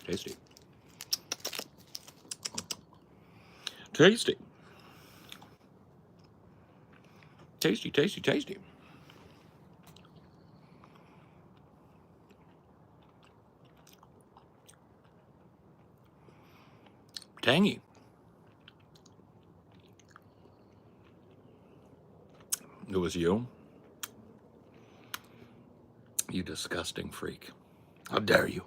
Tasty. Tasty. Tasty, tasty, tasty. Tangy. It was you? You disgusting freak. How dare you?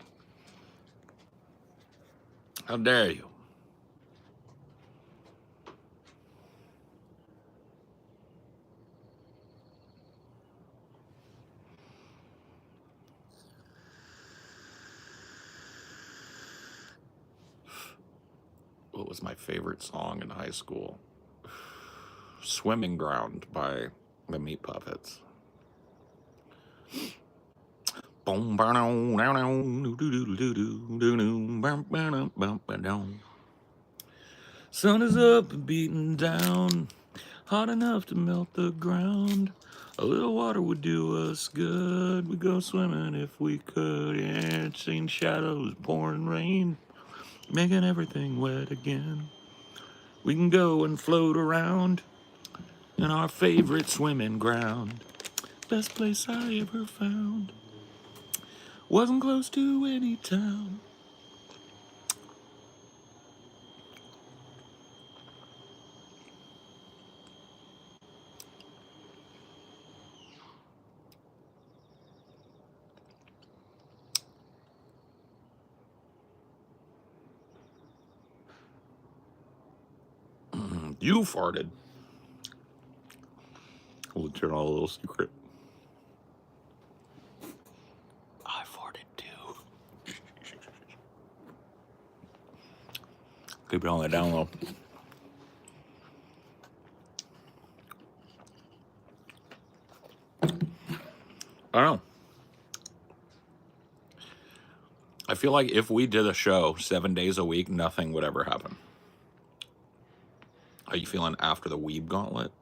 How dare you? What was my favorite song in high school? Swimming Ground by the Meat Puppets. Sun is up and beating down, hot enough to melt the ground. A little water would do us good. We'd go swimming if we could. Yeah, seen shadows, pouring rain, making everything wet again. We can go and float around in our favorite swimming ground. Best place I ever found. Wasn't close to any town. You farted. We'll turn on a little secret. I farted too. Keep it on the down low. I don't know. I feel like if we did a show 7 days a week, nothing would ever happen. How you feeling after the Weeb Gauntlet?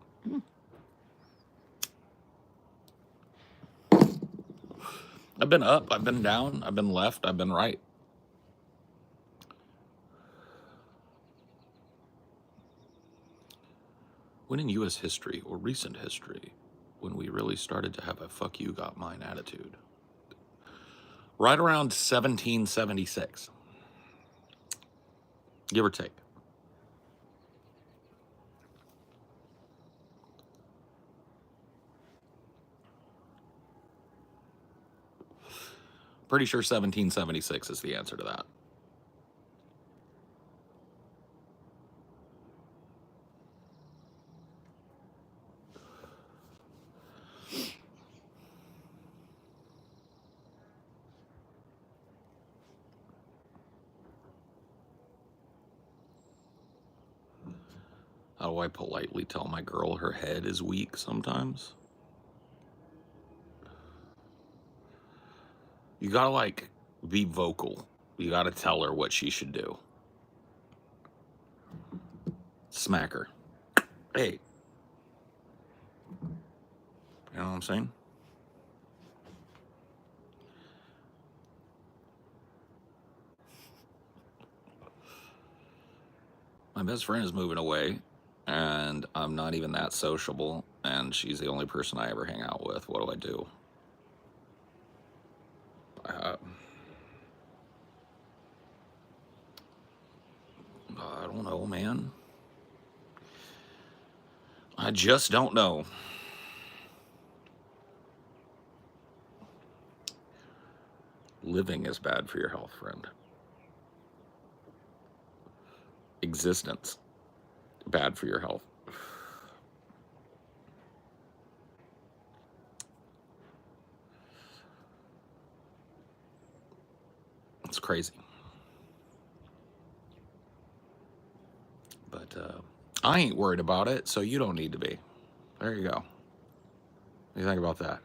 I've been up, I've been down, I've been left, I've been right. When in U.S. history or recent history, when we really started to have a fuck you got mine attitude? Right around 1776. Give or take. Pretty sure 1776 is the answer to that. How do I politely tell my girl her head is weak sometimes? You gotta, like, be vocal. You gotta tell her what she should do. Smack her. Hey. You know what I'm saying? My best friend is moving away, and I'm not even that sociable, and she's the only person I ever hang out with. What do I do? I don't know, man. I just don't know. Living is bad for your health, friend. Existence, bad for your health. It's crazy. But I ain't worried about it, so you don't need to be. There you go. What do you think about that?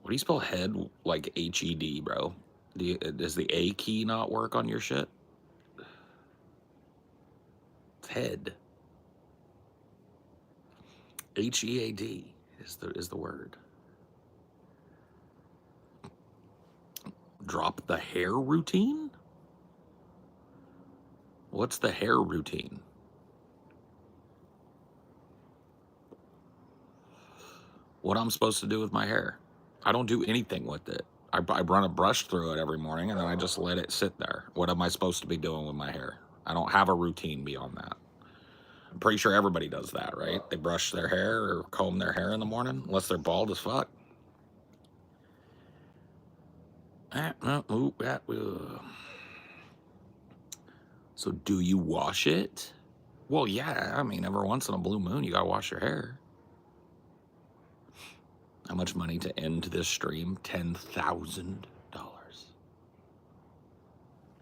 What do you spell head like H-E-D, bro? Does the A key not work on your shit? head. H-E-A-D is the word. Drop the hair routine? What's the hair routine? What I'm supposed to do with my hair? I don't do anything with it. I run a brush through it every morning, and then I just let it sit there. What am I supposed to be doing with my hair? I don't have a routine beyond that. I'm pretty sure everybody does that, right? They brush their hair or comb their hair in the morning, unless they're bald as fuck. So do you wash it? Well, yeah, I mean, every once in a blue moon, you gotta wash your hair. How much money to end this stream? $10,000.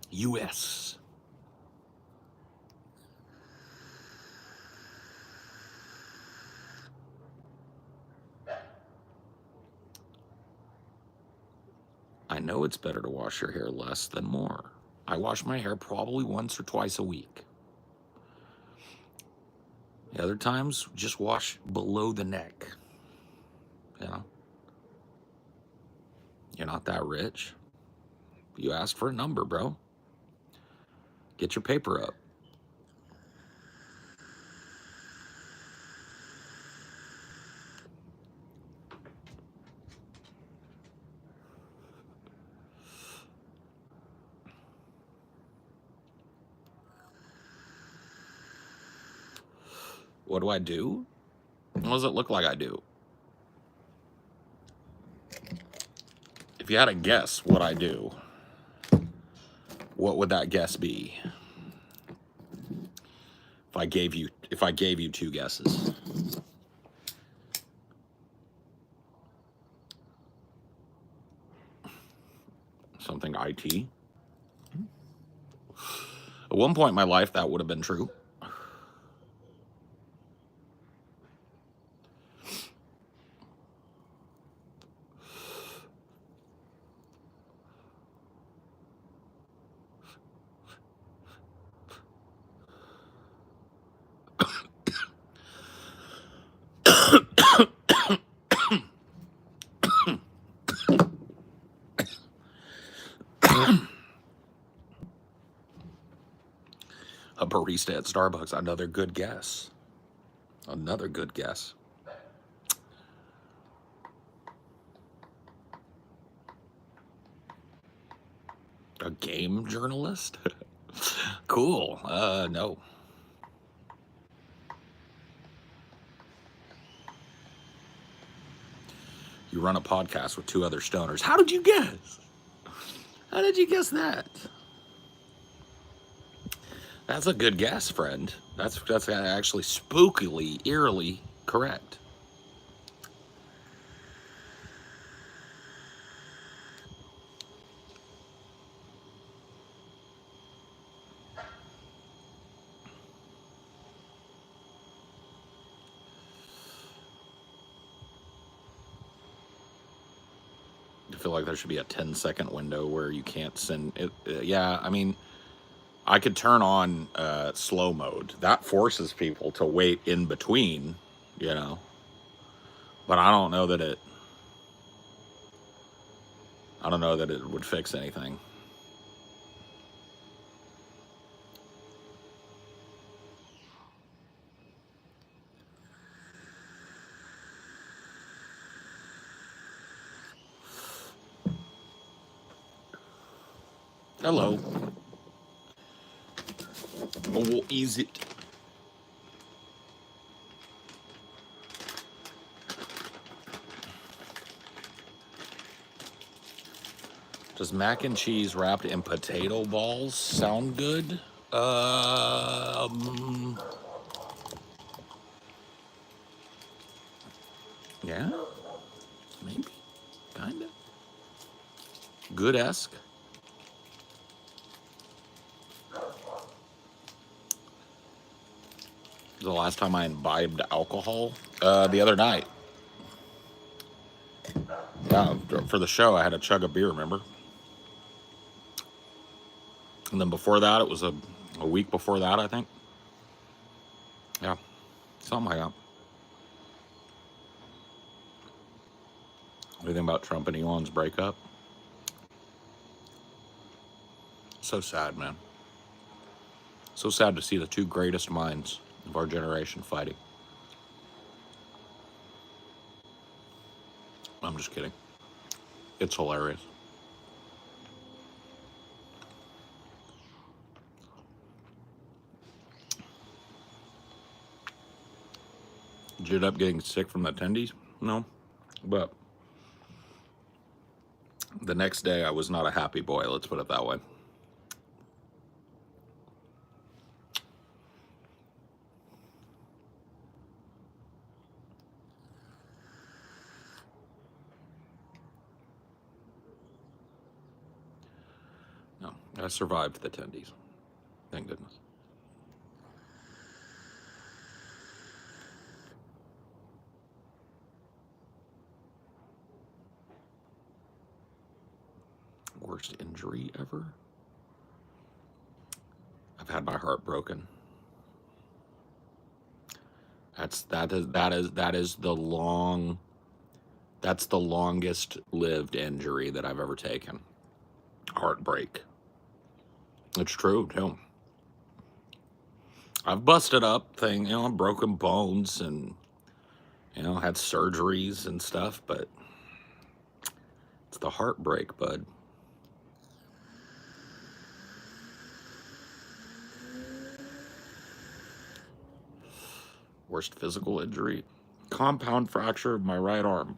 US. I know it's better to wash your hair less than more. I wash my hair probably once or twice a week. The other times, just wash below the neck. You know? You're not that rich. You asked for a number, bro. Get your paper up. What do I do? What does it look like I do? If you had to guess what I do, what would that guess be? If I gave you two guesses. Something IT. At one point in my life, that would have been true. A barista at Starbucks. Another good guess. Another good guess. A game journalist? Cool. No. You run a podcast with two other stoners. How did you guess? How did you guess that? That's a good guess, friend. That's actually spookily, eerily correct. I feel like there should be a 10-second window where you can't send it. Yeah, I mean, I could turn on slow mode. That forces people to wait in between, you know. But I don't know that it would fix anything. Hello. Oh, we'll ease it. Does mac and cheese wrapped in potato balls sound good? Yeah, maybe, kind of. Good-esque. The last time I imbibed alcohol, the other night. Yeah, for the show, I had a chug of beer, remember? And then before that, it was a week before that, I think. Yeah, something like that. What do you think about Trump and Elon's breakup? So sad, man. So sad to see the two greatest minds of our generation fighting. I'm just kidding. It's hilarious. Did you end up getting sick from the attendees? No. But the next day, I was not a happy boy, let's put it that way. No, I survived the attendees. Thank goodness. Worst injury ever? I've had my heart broken. That's the longest lived injury that I've ever taken. Heartbreak. It's true too. I've busted up broken bones and had surgeries and stuff, but it's the heartbreak, bud. Worst physical injury? Compound fracture of my right arm.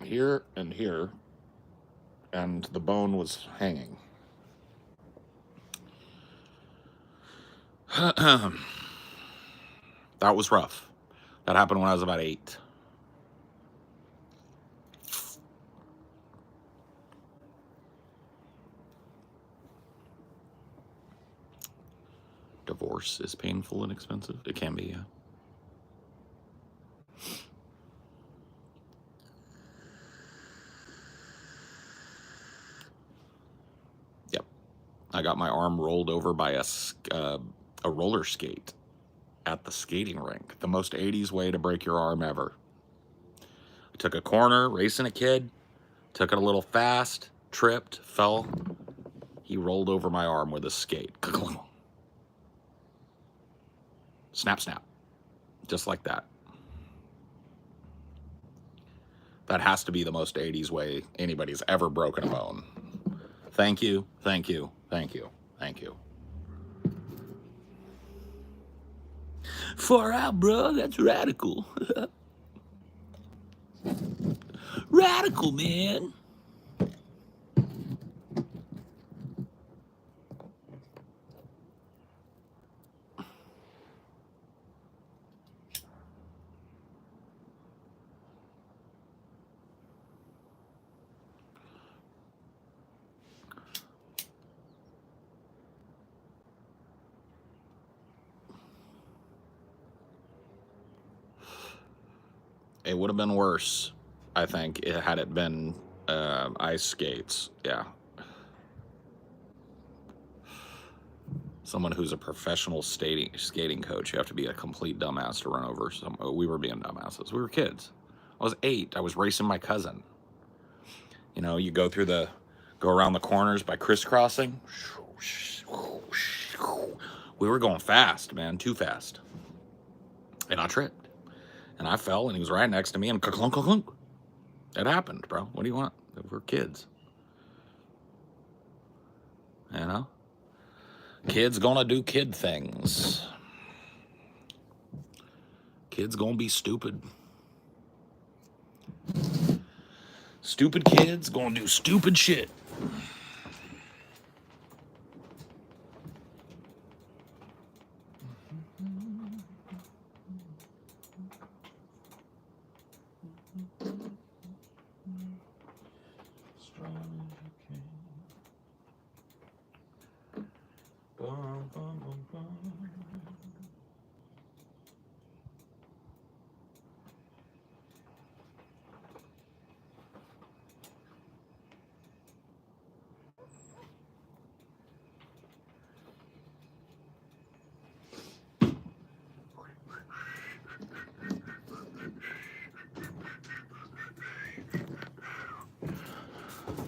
Here and here, and the bone was hanging. That was rough. That happened when I was about 8. Divorce is painful and expensive. It can be, yeah. Yep. I got my arm rolled over by a roller skate at the skating rink. The most 80s way to break your arm ever. I took a corner, racing a kid, took it a little fast, tripped, fell. He rolled over my arm with a skate. Snap, snap. Just like that. That has to be the most 80s way anybody's ever broken a bone. Thank you, thank you, thank you, thank you. Far out, bro. That's radical. Radical, man. It would have been worse, I think, had it been ice skates. Yeah. Someone who's a professional skating coach, you have to be a complete dumbass to run over some. We were being dumbasses. We were kids. I was 8. I was racing my cousin. You go around the corners by crisscrossing. We were going fast, man, too fast. And I tripped. And I fell, and he was right next to me, and clunk, clunk, clunk. It happened, bro. What do you want? We're kids. Kids gonna do kid things. Kids gonna be stupid. Stupid kids gonna do stupid shit.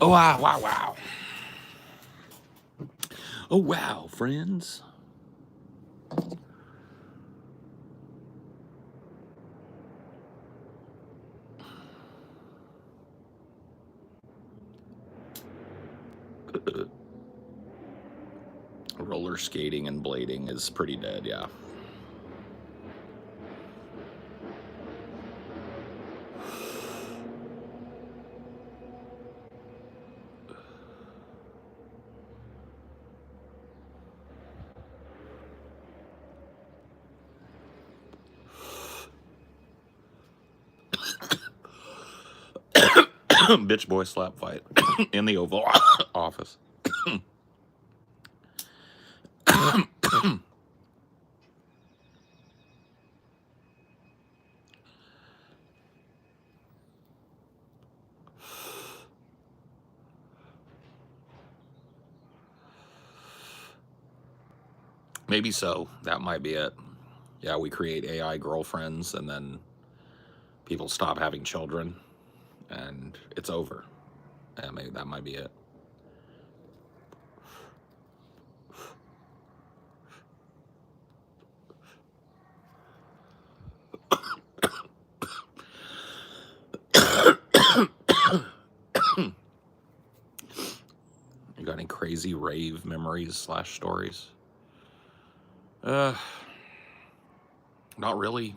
Oh, wow, wow, wow. Oh, wow, friends. Roller skating and blading is pretty dead, yeah. Bitch boy slap fight in the Oval Office. Maybe so. That might be it. Yeah, we create AI girlfriends and then people stop having children and it's over. Yeah, maybe that might be it. You got any crazy rave memories / stories? Uh, Not really.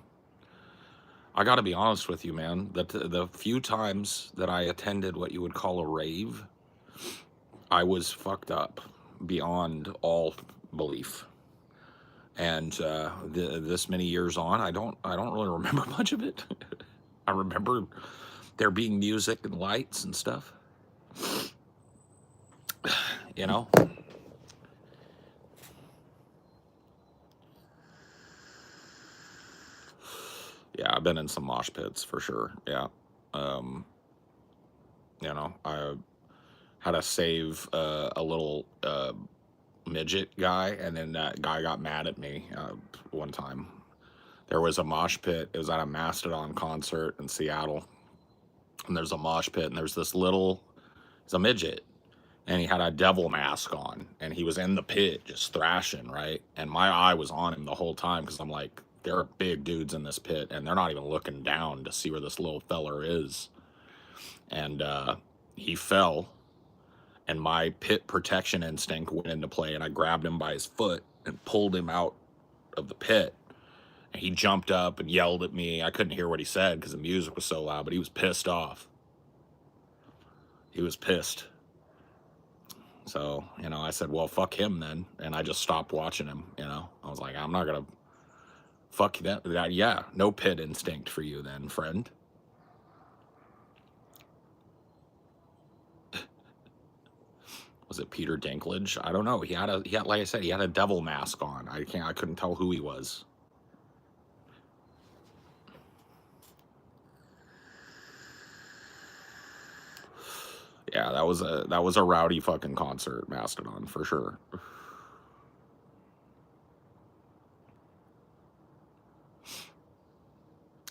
I got to be honest with you, man. That the few times that I attended what you would call a rave, I was fucked up beyond all belief. And this many years on, I don't really remember much of it. I remember there being music and lights and stuff. You know. Yeah, I've been in some mosh pits for sure. Yeah. Um, I had to save a little midget guy, and then that guy got mad at me one time. There was a mosh pit. It was at a Mastodon concert in Seattle, and there's a mosh pit, and there's this little, it's a midget, and he had a devil mask on, and he was in the pit just thrashing, right? And my eye was on him the whole time because I'm like, there are big dudes in this pit, and they're not even looking down to see where this little feller is. And he fell, and my pit protection instinct went into play, and I grabbed him by his foot and pulled him out of the pit. And he jumped up and yelled at me. I couldn't hear what he said because the music was so loud, but he was pissed off. He was pissed. So, I said, well, fuck him then. And I just stopped watching him. I was like, I'm not going to fuck that. Yeah, no pit instinct for you then, friend. Was it Peter Dinklage? I don't know. He had, like I said, he had a devil mask on. I couldn't tell who he was. Yeah, that was a rowdy fucking concert, Mastodon, for sure.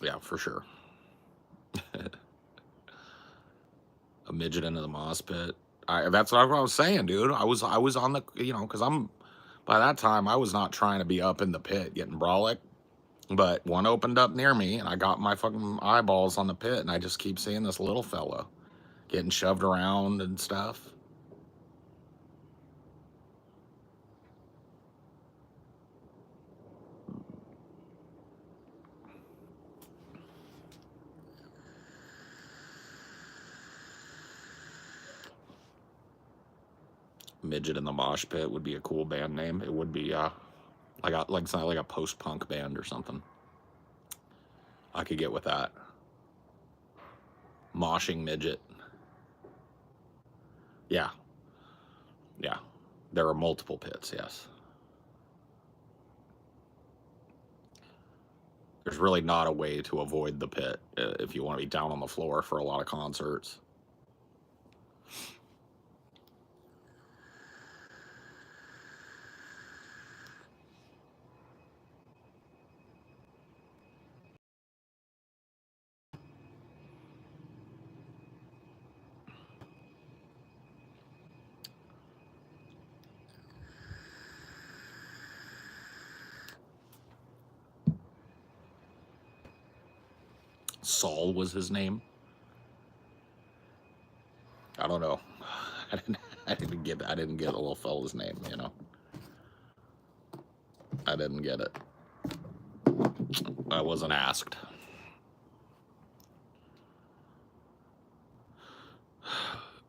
Yeah, for sure. A midget into the moss pit. That's what I was saying, dude. I was on the, because by that time I was not trying to be up in the pit getting brolic, but one opened up near me and I got my fucking eyeballs on the pit, and I just keep seeing this little fella getting shoved around and stuff. Midget in the mosh pit would be a cool band name. It would be like a post punk band or something. I could get with that. Moshing midget. Yeah, yeah. There are multiple pits. Yes. There's really not a way to avoid the pit if you want to be down on the floor for a lot of concerts. Saul was his name. I don't know. I didn't get the little fella's name, you know. I didn't get it. I wasn't asked.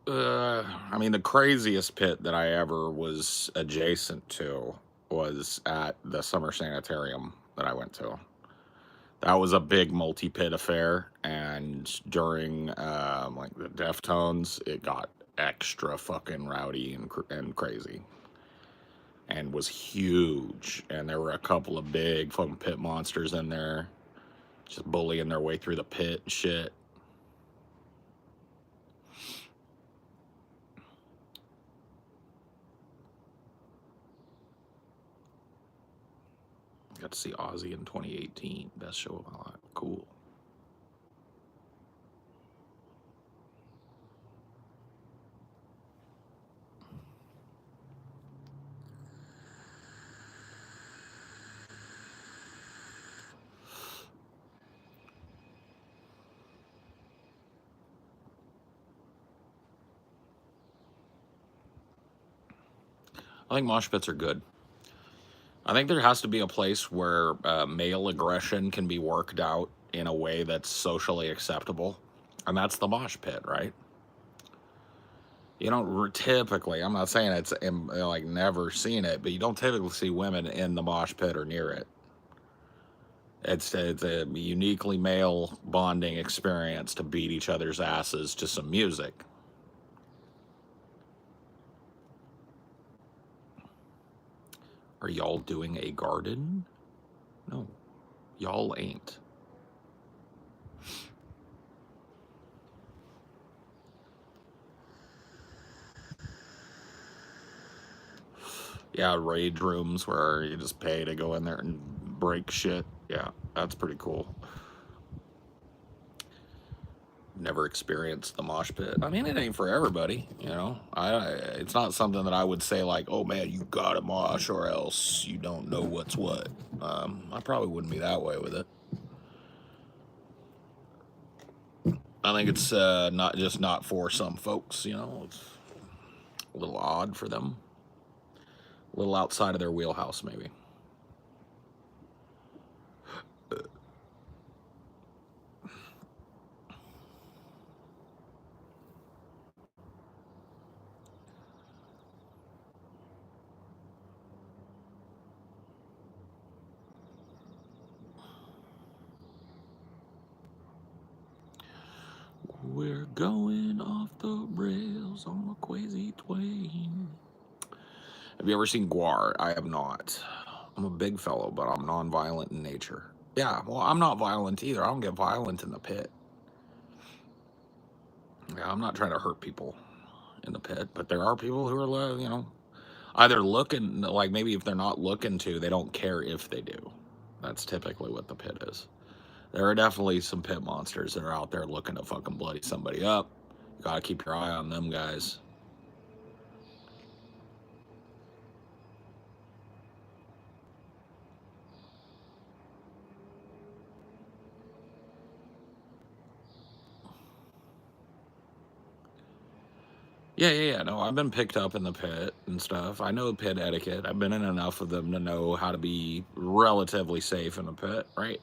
I mean, the craziest pit that I ever was adjacent to was at the summer sanitarium that I went to. That was a big multi-pit affair, and during like the Deftones, it got extra fucking rowdy and crazy, and was huge. And there were a couple of big fucking pit monsters in there, just bullying their way through the pit and shit. Got to see Ozzy in 2018. Best show of my life. Cool. I think mosh pits are good. I think there has to be a place where male aggression can be worked out in a way that's socially acceptable, and that's the mosh pit, right? You don't typically, I'm not saying it's like never seen it, but you don't typically see women in the mosh pit or near it. It's a uniquely male bonding experience to beat each other's asses to some music. Are y'all doing a garden? No, y'all ain't. Yeah, rage rooms where you just pay to go in there and break shit. Yeah, that's pretty cool. Never experienced the mosh pit. I mean, it ain't for everybody, you know. It's not something that I would say like, oh man, you gotta mosh or else you don't know what's what. I probably wouldn't be that way with it. I think it's not for some folks, you know. It's a little odd for them, a little outside of their wheelhouse, maybe. We're going off the rails on a crazy twain. Have you ever seen Guar? I have not. I'm a big fellow, but I'm non-violent in nature. Yeah, well, I'm not violent either. I don't get violent in the pit. Yeah, I'm not trying to hurt people in the pit, but there are people who are, you know, either looking, like maybe if they're not looking to, they don't care if they do. That's typically what the pit is. There are definitely some pit monsters that are out there looking to fucking bloody somebody up. You gotta keep your eye on them guys. Yeah. No, I've been picked up in the pit and stuff. I know pit etiquette. I've been in enough of them to know how to be relatively safe in the pit, right?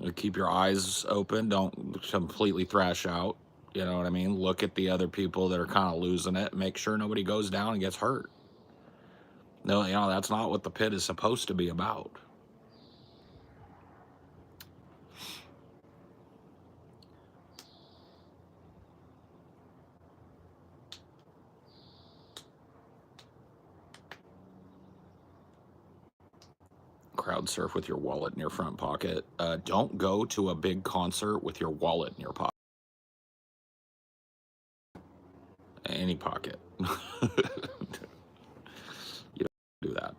You keep your eyes open. Don't completely thrash out. You know what I mean? Look at the other people that are kind of losing it. Make sure nobody goes down and gets hurt. No, you know, that's not what the pit is supposed to be about. Crowd surf with your wallet in your front pocket. Don't go to a big concert with your wallet in your pocket. Any pocket. You don't do that.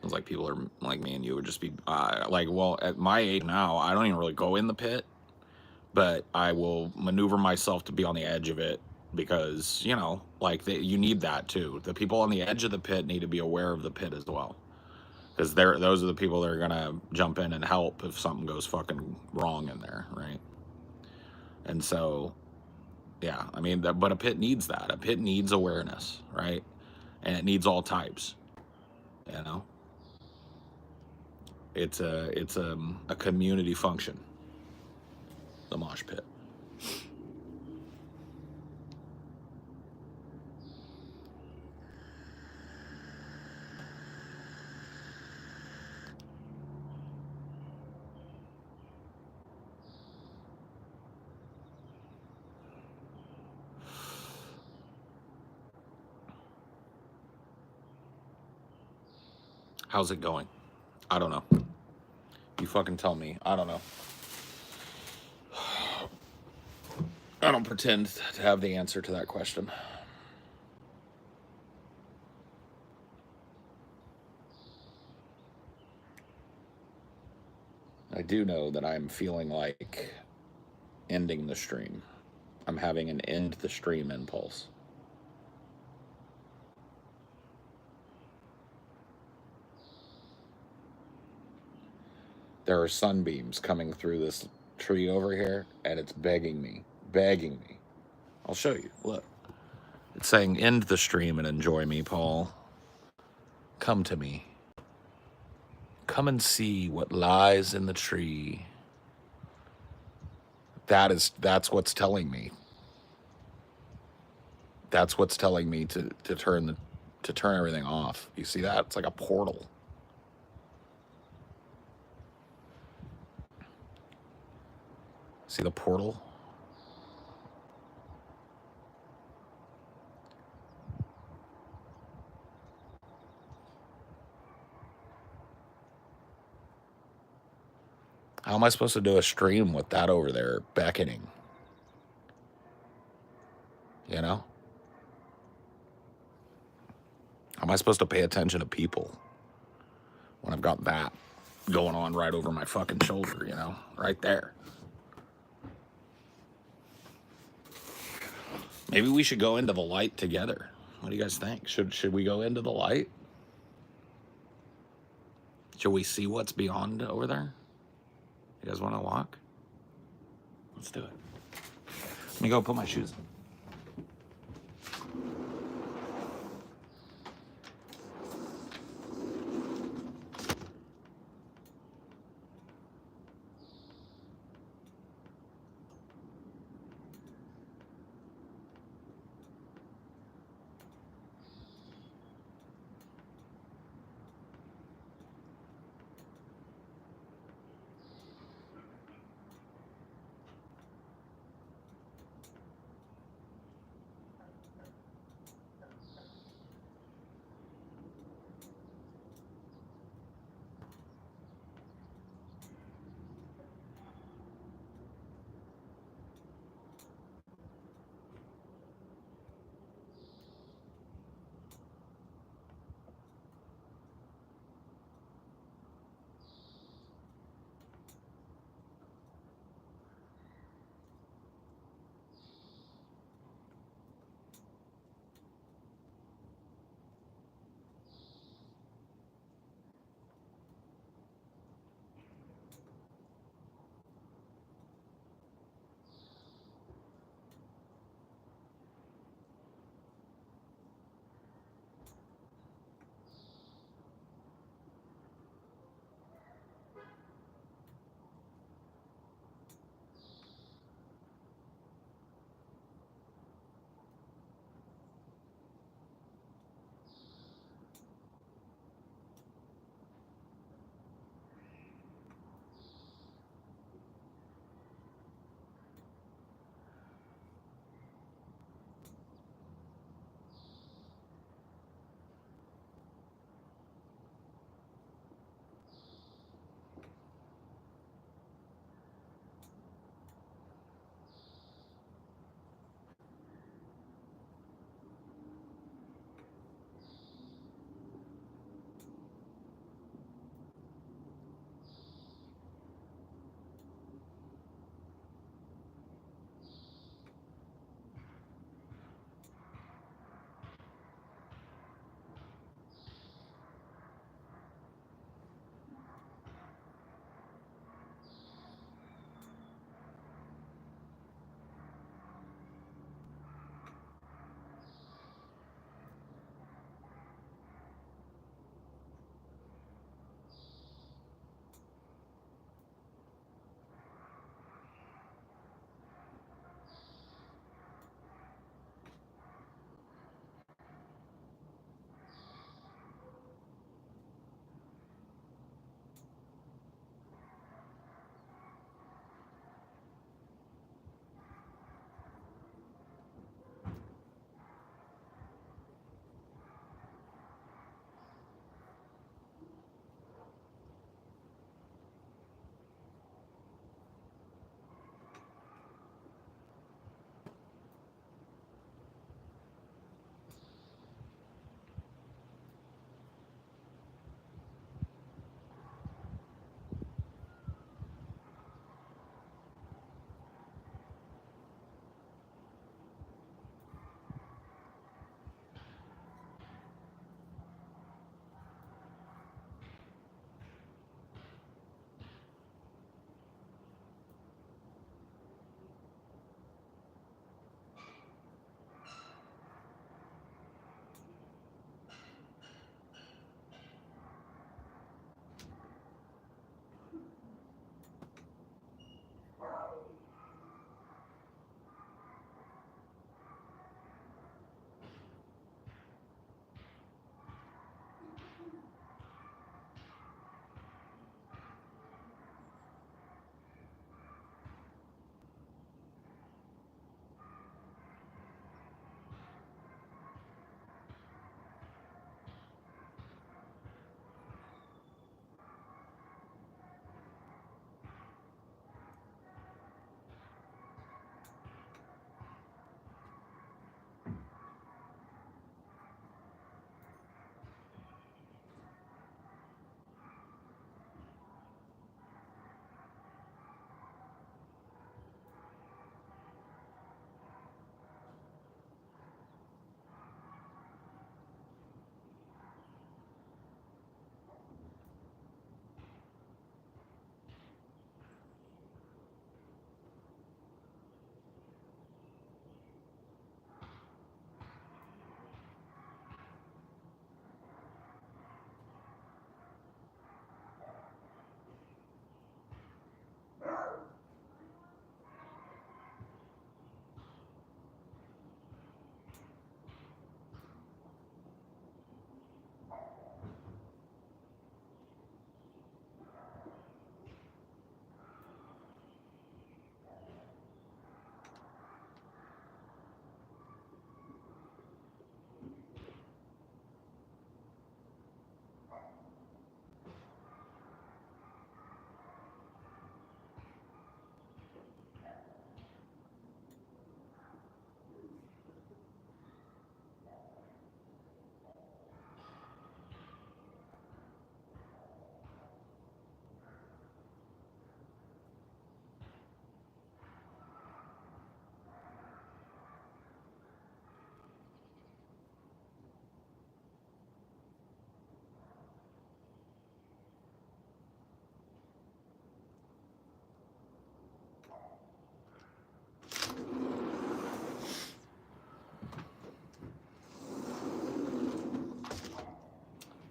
It's like people are like me and you would just be like, well, at my age now, I don't even really go in the pit, but I will maneuver myself to be on the edge of it because, you know, like you need that too. The people on the edge of the pit need to be aware of the pit as well, because those are the people that are gonna jump in and help if something goes fucking wrong in there, right? And so, yeah, I mean, but a pit needs that. A pit needs awareness, right? And it needs all types, you know. It's a community function, the mosh pit. How's it going? I don't know. You fucking tell me. I don't know. I don't pretend to have the answer to that question. I do know that I'm feeling like ending the stream. I'm having an end the stream impulse. There are sunbeams coming through this tree over here, and it's begging me. I'll show you. Look. It's saying, end the stream and enjoy me, Paul. Come to me. Come and see what lies in the tree. That's what's telling me. That's what's telling me to turn everything off. You see that? It's like a portal. See the portal? How am I supposed to do a stream with that over there beckoning? You know? How am I supposed to pay attention to people when I've got that going on right over my fucking shoulder, you know? Right there. Maybe we should go into the light together. What do you guys think? Should we go into the light? Should we see what's beyond over there? You guys want to walk? Let's do it. Let me go put my shoes on.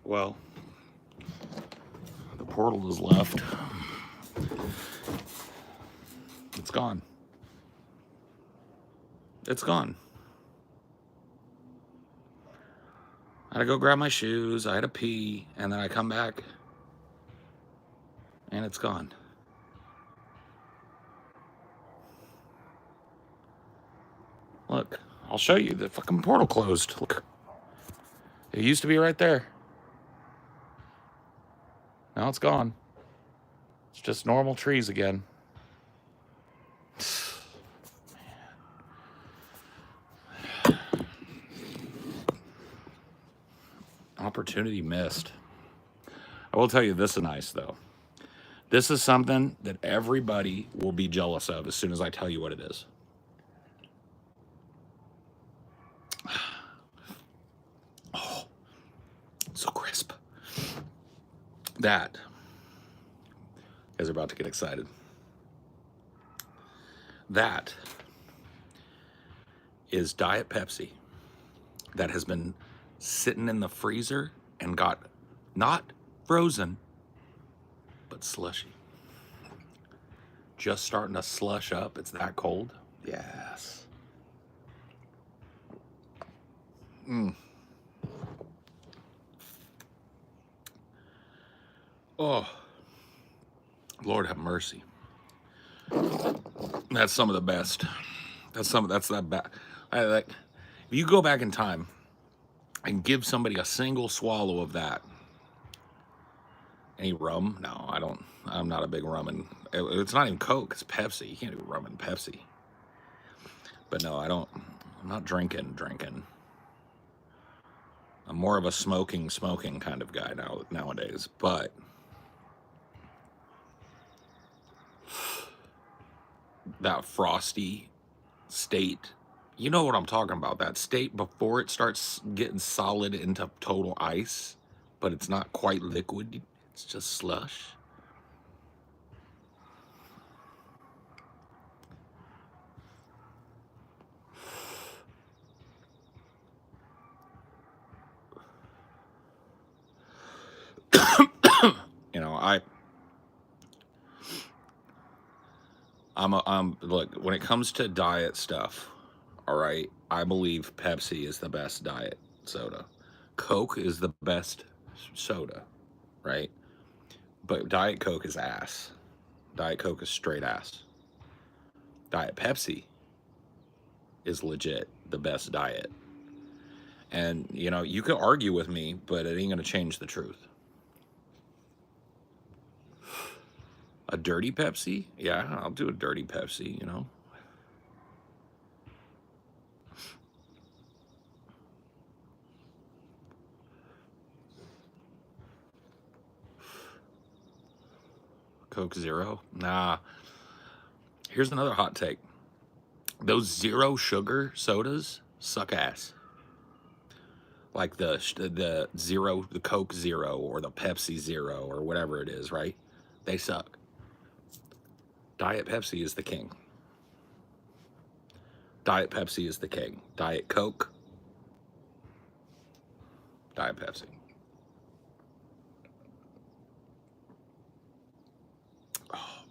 Well, the portal is left. It's gone. It's gone. I had to go grab my shoes. I had to pee, and then I come back, and it's gone. Look, I'll show you. The fucking portal closed. Look. It used to be right there. Now it's gone. It's just normal trees again. Opportunity missed. I will tell you this is nice, though. This is something that everybody will be jealous of as soon as I tell you what it is. Oh, so crisp. That. You guys are about to get excited. That is Diet Pepsi that has been sitting in the freezer and got not frozen, but slushy. Just starting to slush up. It's that cold. Yes. Oh, Lord have mercy. That's some of the best. That's that bad. Like, if you go back in time and give somebody a single swallow of that. Any rum? No, I don't. I'm not a big rum, and it's not even Coke. It's Pepsi. You can't do rum and Pepsi. But no, I don't. I'm not drinking. I'm more of a smoking kind of guy nowadays. But that frosty state, you know what I'm talking about. That state before it starts getting solid into total ice, but it's not quite liquid. It's just slush. You know, I'm look, when it comes to diet stuff, all right, I believe Pepsi is the best diet soda. Coke is the best soda, right? But Diet Coke is ass. Diet Coke is straight ass. Diet Pepsi is legit the best diet. And, you know, you could argue with me, but it ain't going to change the truth. A dirty Pepsi? Yeah, I'll do a dirty Pepsi, you know. Coke Zero? Nah. Here's another hot take. Those zero sugar sodas suck ass. Like the zero, the Coke Zero or the Pepsi Zero or whatever it is, right? They suck. Diet Pepsi is the king. Diet Pepsi is the king. Diet Coke, Diet Pepsi. Oh.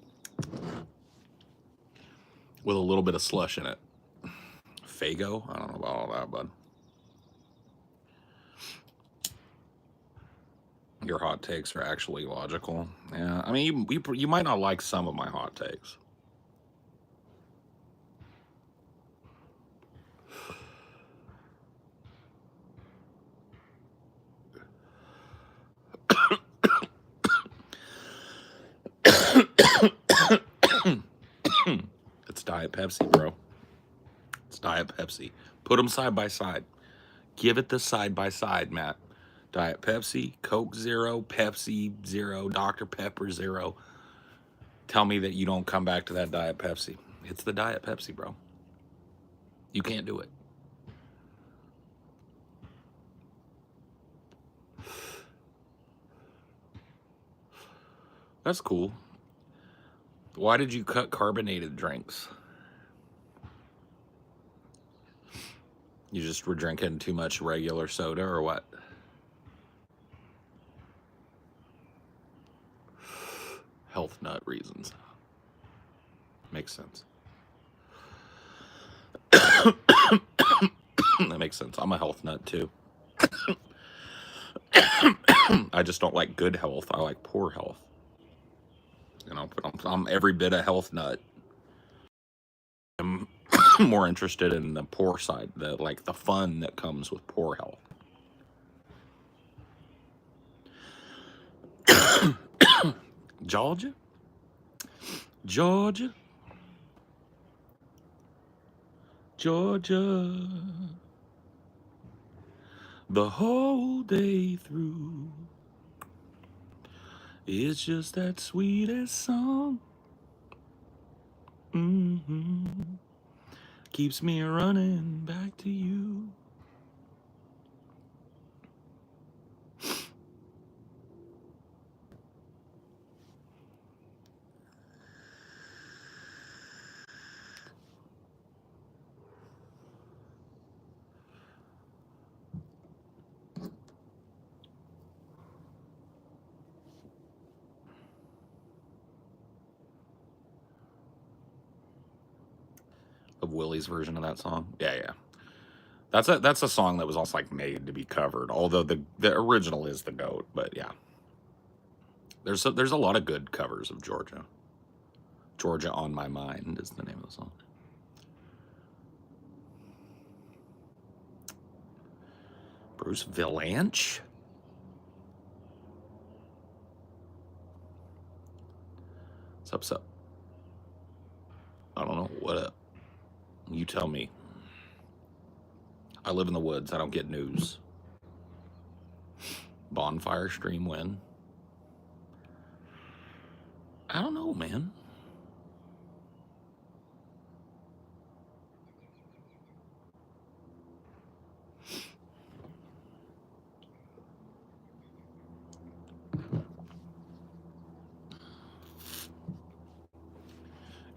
With a little bit of slush in it. Fago? I don't know about all that, bud. Your hot takes are actually logical. Yeah, I mean, you might not like some of my hot takes. It's Diet Pepsi, bro. It's Diet Pepsi. Put them side by side. Give it the side by side, Matt. Diet Pepsi, Coke Zero, Pepsi Zero, Dr. Pepper Zero. Tell me that you don't come back to that Diet Pepsi. It's the Diet Pepsi, bro. You can't do it. That's cool. Why did you cut carbonated drinks? You just were drinking too much regular soda or what? health nut reasons. Makes sense. That makes sense. I'm a health nut too. I just don't like good health. I like poor health. You know, but I'm every bit a health nut. I'm more interested in the poor side, the fun that comes with poor health. Georgia, Georgia, Georgia, the whole day through. It's just that sweetest song. Keeps me running back to you. Of Willie's version of that song. Yeah. That's a song that was also like made to be covered. Although the original is the GOAT, but yeah. There's a lot of good covers of Georgia. Georgia on My Mind is the name of the song. Bruce Vilanch? What's up? I don't know. What up? You tell me. I live in the woods. I don't get news. Bonfire stream when? I don't know, man.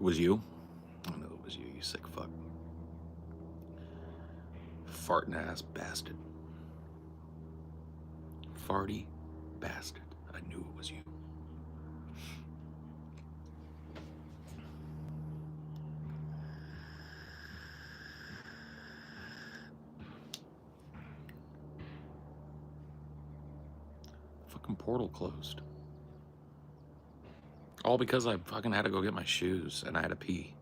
It was you? I know it was you, you sick fuck. Farting ass bastard. Farty bastard. I knew it was you. Fucking portal closed. All because I fucking had to go get my shoes and I had to pee.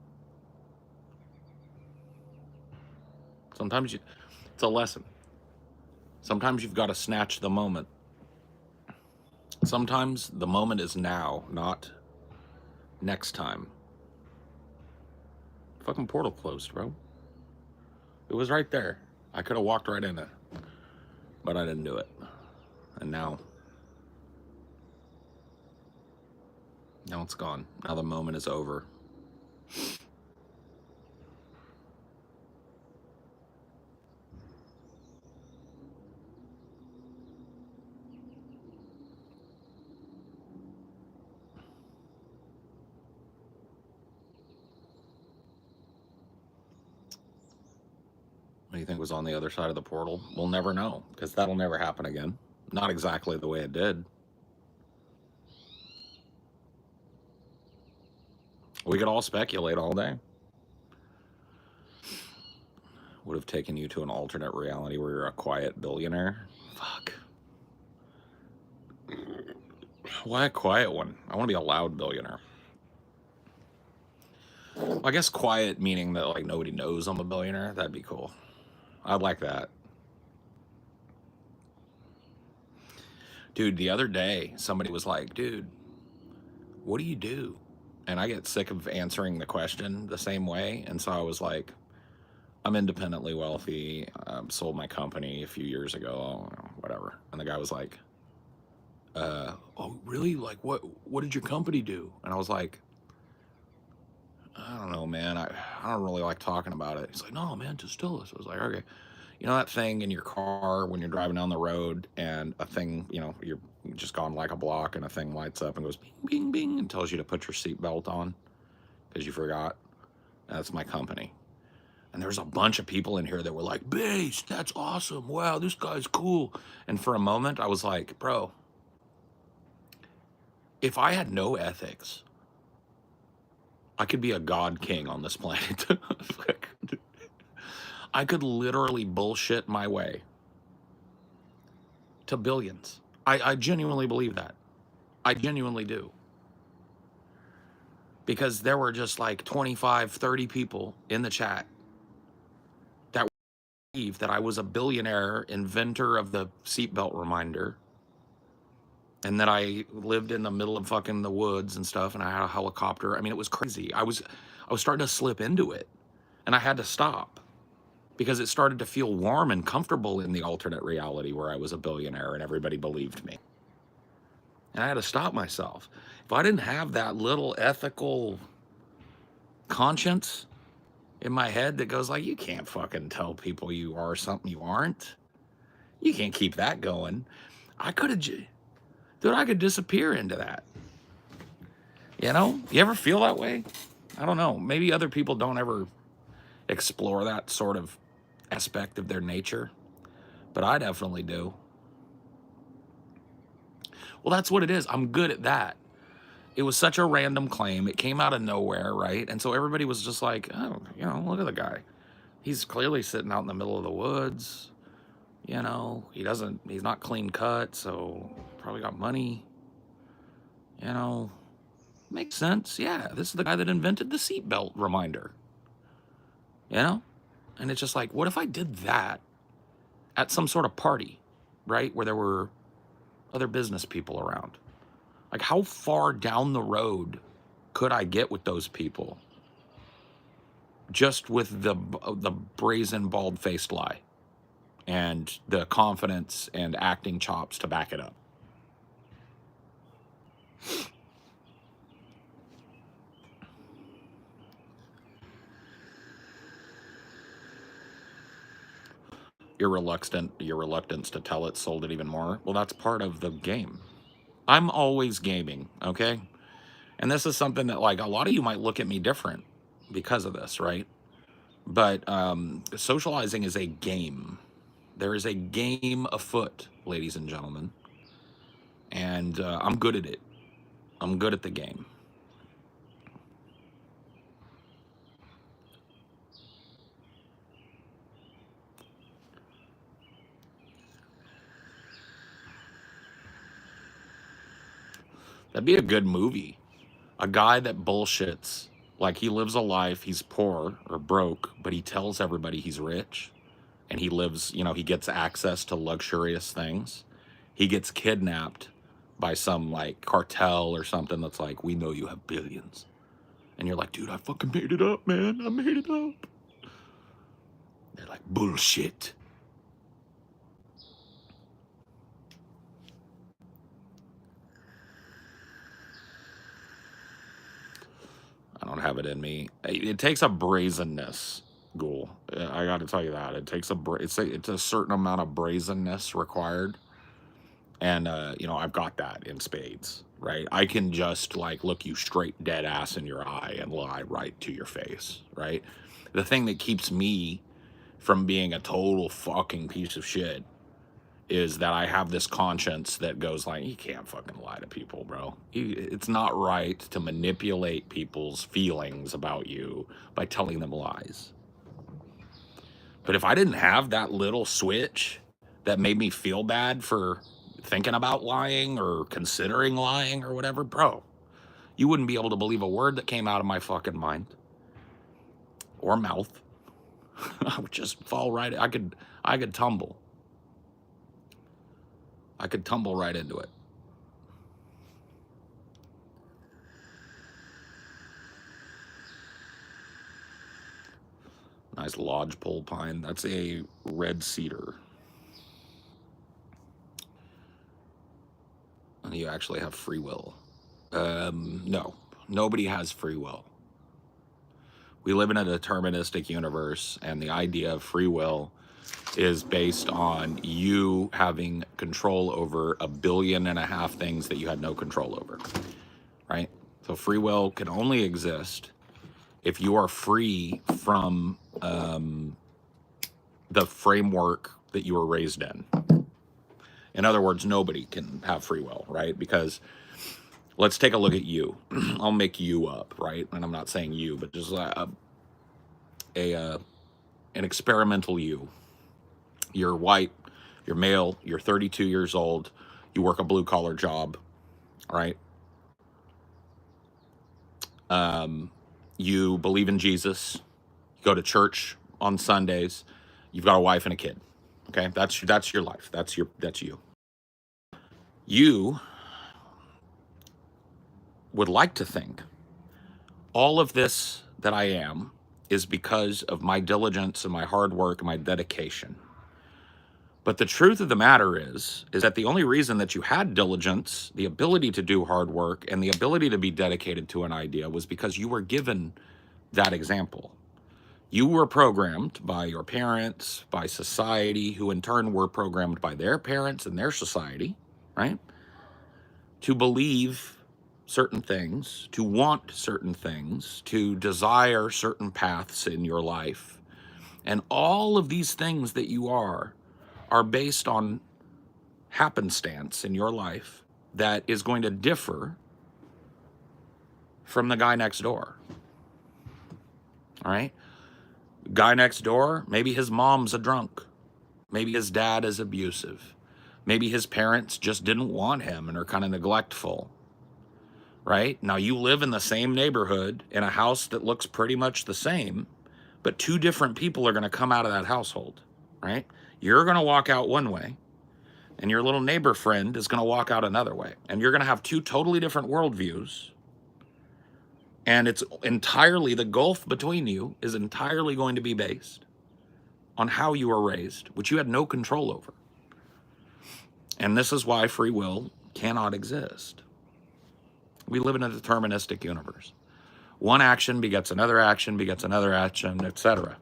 Sometimes it's a lesson. Sometimes you've got to snatch the moment. Sometimes the moment is now, not next time. Fucking portal closed, bro. It was right there. I could have walked right in it, but I didn't do it. And now it's gone. Now the moment is over. What do you think was on the other side of the portal? We'll never know, because that'll never happen again. Not exactly the way it did. We could all speculate all day. Would have taken you to an alternate reality where you're a quiet billionaire. Fuck. Why a quiet one? I want to be a loud billionaire. Well, I guess quiet meaning that like nobody knows I'm a billionaire. That'd be cool. I'd like that. Dude, the other day somebody was like, dude, what do you do? And I get sick of answering the question the same way. And so I was like, I'm independently wealthy. Sold my company a few years ago, whatever. And the guy was like, oh, really? Like, what did your company do? And I was like, I don't know, man. I don't really like talking about it. He's like, no, man, just tell us. I was like, okay. You know that thing in your car when you're driving down the road and a thing, you know, you're just gone like a block and a thing lights up and goes bing, bing, bing and tells you to put your seatbelt on because you forgot? That's my company. And there's a bunch of people in here that were like, Bass, that's awesome. Wow, this guy's cool. And for a moment, I was like, bro, if I had no ethics, I could be a god king on this planet. I could literally bullshit my way to billions. I genuinely believe that. I genuinely do. Because there were just like 25, 30 people in the chat that believed that I was a billionaire inventor of the seatbelt reminder, and that I lived in the middle of fucking the woods and stuff, and I had a helicopter. I mean, it was crazy. I was starting to slip into it, and I had to stop because it started to feel warm and comfortable in the alternate reality where I was a billionaire and everybody believed me. And I had to stop myself. If I didn't have that little ethical conscience in my head that goes like, you can't fucking tell people you are something you aren't. You can't keep that going. I could have, dude, I could disappear into that. You know, you ever feel that way? I don't know. Maybe other people don't ever explore that sort of aspect of their nature, but I definitely do. Well, that's what it is. I'm good at that. It was such a random claim. It came out of nowhere, right? And so everybody was just like, oh, you know, look at the guy. He's clearly sitting out in the middle of the woods. You know, he's not clean cut, so probably got money. You know, makes sense. Yeah, this is the guy that invented the seatbelt reminder. You know? And it's just like, what if I did that at some sort of party, right? Where there were other business people around. Like, how far down the road could I get with those people just with the brazen, bald-faced lie and the confidence and acting chops to back it up? Your reluctance to tell it sold it even more. Well, that's part of the game. I'm always gaming, okay? And this is something that, like, a lot of you might look at me different because of this, right? But socializing is a game. There is a game afoot, ladies and gentlemen. And I'm good at it. I'm good at the game. That'd be a good movie. A guy that bullshits, like he lives a life, he's poor or broke, but he tells everybody he's rich. And he lives, you know, he gets access to luxurious things. He gets kidnapped by some like cartel or something that's like, we know you have billions. And you're like, dude, I fucking made it up, man. I made it up. They're like, bullshit. I don't have it in me. It takes a brazenness, Ghoul. I got to tell you that. It takes it's a certain amount of brazenness required. And, you know, I've got that in spades, right? I can just like look you straight dead ass in your eye and lie right to your face, right? The thing that keeps me from being a total fucking piece of shit is that I have this conscience that goes like, you can't fucking lie to people, bro. It's not right to manipulate people's feelings about you by telling them lies. But if I didn't have that little switch that made me feel bad for thinking about lying or considering lying or whatever, bro, you wouldn't be able to believe a word that came out of my fucking mind or mouth. I would just fall right. I could tumble. I could tumble right into it. Nice lodgepole pine. That's a red cedar. And you actually have free will. No, nobody has free will. We live in a deterministic universe, and the idea of free will is based on you having control over 1.5 billion things that you had no control over, right? So free will can only exist if you are free from the framework that you were raised in. In other words, nobody can have free will, right? Because Let's take a look at you. I'll make you up, right? And I'm not saying you, but just an experimental you. You're white, you're male, you're 32 years old, you work a blue collar job, right? You believe in Jesus, you go to church on Sundays, you've got a wife and a kid. Okay, that's your life. That's you. You would like to think all of this that I am is because of my diligence and my hard work and my dedication. But the truth of the matter is that the only reason that you had diligence, the ability to do hard work, and the ability to be dedicated to an idea was because you were given that example. You were programmed by your parents, by society, who in turn were programmed by their parents and their society, right? To believe certain things, to want certain things, to desire certain paths in your life. And all of these things that you are based on happenstance in your life that is going to differ from the guy next door. All right? Guy next door, maybe his mom's a drunk. Maybe his dad is abusive. Maybe his parents just didn't want him and are kind of neglectful. Right? Now you live in the same neighborhood in a house that looks pretty much the same, but two different people are going to come out of that household. Right? You're going to walk out one way, and your little neighbor friend is going to walk out another way. And you're going to have two totally different worldviews. And it's entirely, the gulf between you is entirely going to be based on how you were raised, which you had no control over. And this is why free will cannot exist. We live in a deterministic universe. One action begets another action, etc.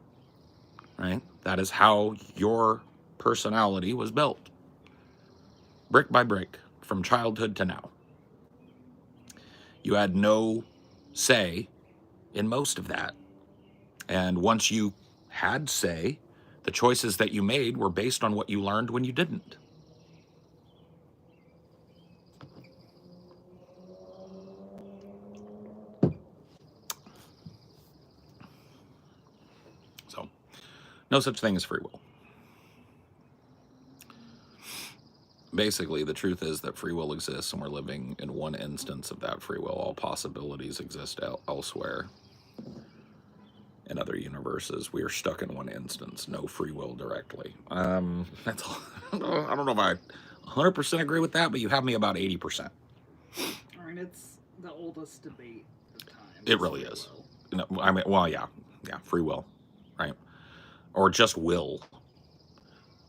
Right? That is how your personality was built. Brick by brick, from childhood to now. You had no say in most of that. And once you had say, the choices that you made were based on what you learned when you didn't. So, no such thing as free will. Basically, the truth is that free will exists, and we're living in one instance of that free will. All possibilities exist elsewhere. In other universes, we are stuck in one instance, no free will directly. That's all. I don't know if I 100% agree with that, but you have me about 80%. I mean, it's the oldest debate of time. It really is. No, I mean, well, yeah, free will, right? Or just will.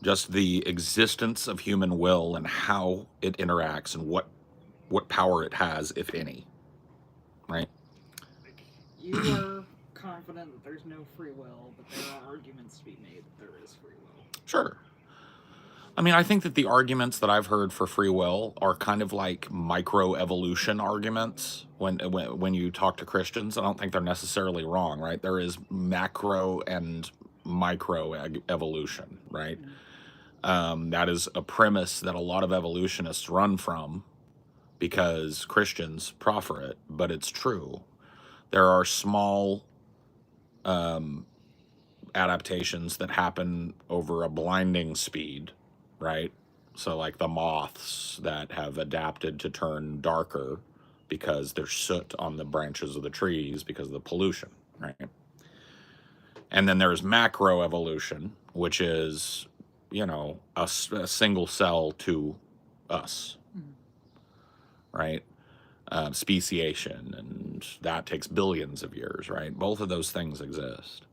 Just the existence of human will and how it interacts and what power it has, if any, right? Like, you are confident that there's no free will, but there are arguments to be made that there is free will. Sure. I mean, I think that the arguments that I've heard for free will are kind of like microevolution arguments. When you talk to Christians, I don't think they're necessarily wrong, right? There is macro and micro evolution, right? That is a premise that a lot of evolutionists run from because Christians proffer it, but it's true. There are small adaptations that happen over a blinding speed, right? So like the moths that have adapted to turn darker because there's soot on the branches of the trees because of the pollution, right? And then there's macro evolution, which is, a single cell to us, right? Speciation, and that takes billions of years, right? Both of those things exist.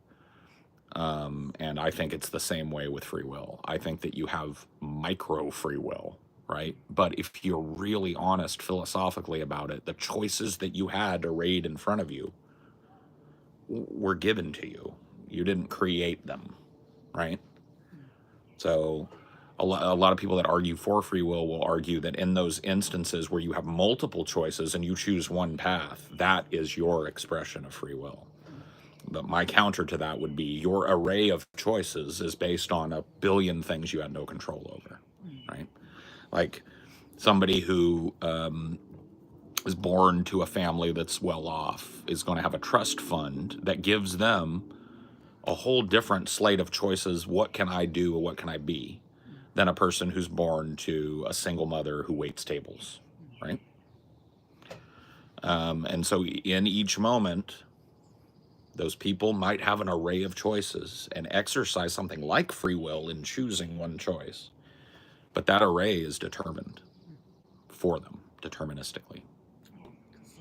And I think it's the same way with free will. I think that you have micro free will, right? But if you're really honest philosophically about it, the choices that you had arrayed in front of you were given to you. You didn't create them, right? So a lot of people that argue for free will argue that in those instances where you have multiple choices and you choose one path, that is your expression of free will. But my counter to that would be your array of choices is based on a billion things you had no control over, right? Like somebody who is born to a family that's well off is going to have a trust fund that gives them a whole different slate of choices. What can I do or what can I be, than a person who's born to a single mother who waits tables, right? And so in each moment, those people might have an array of choices and exercise something like free will in choosing one choice. But that array is determined for them deterministically.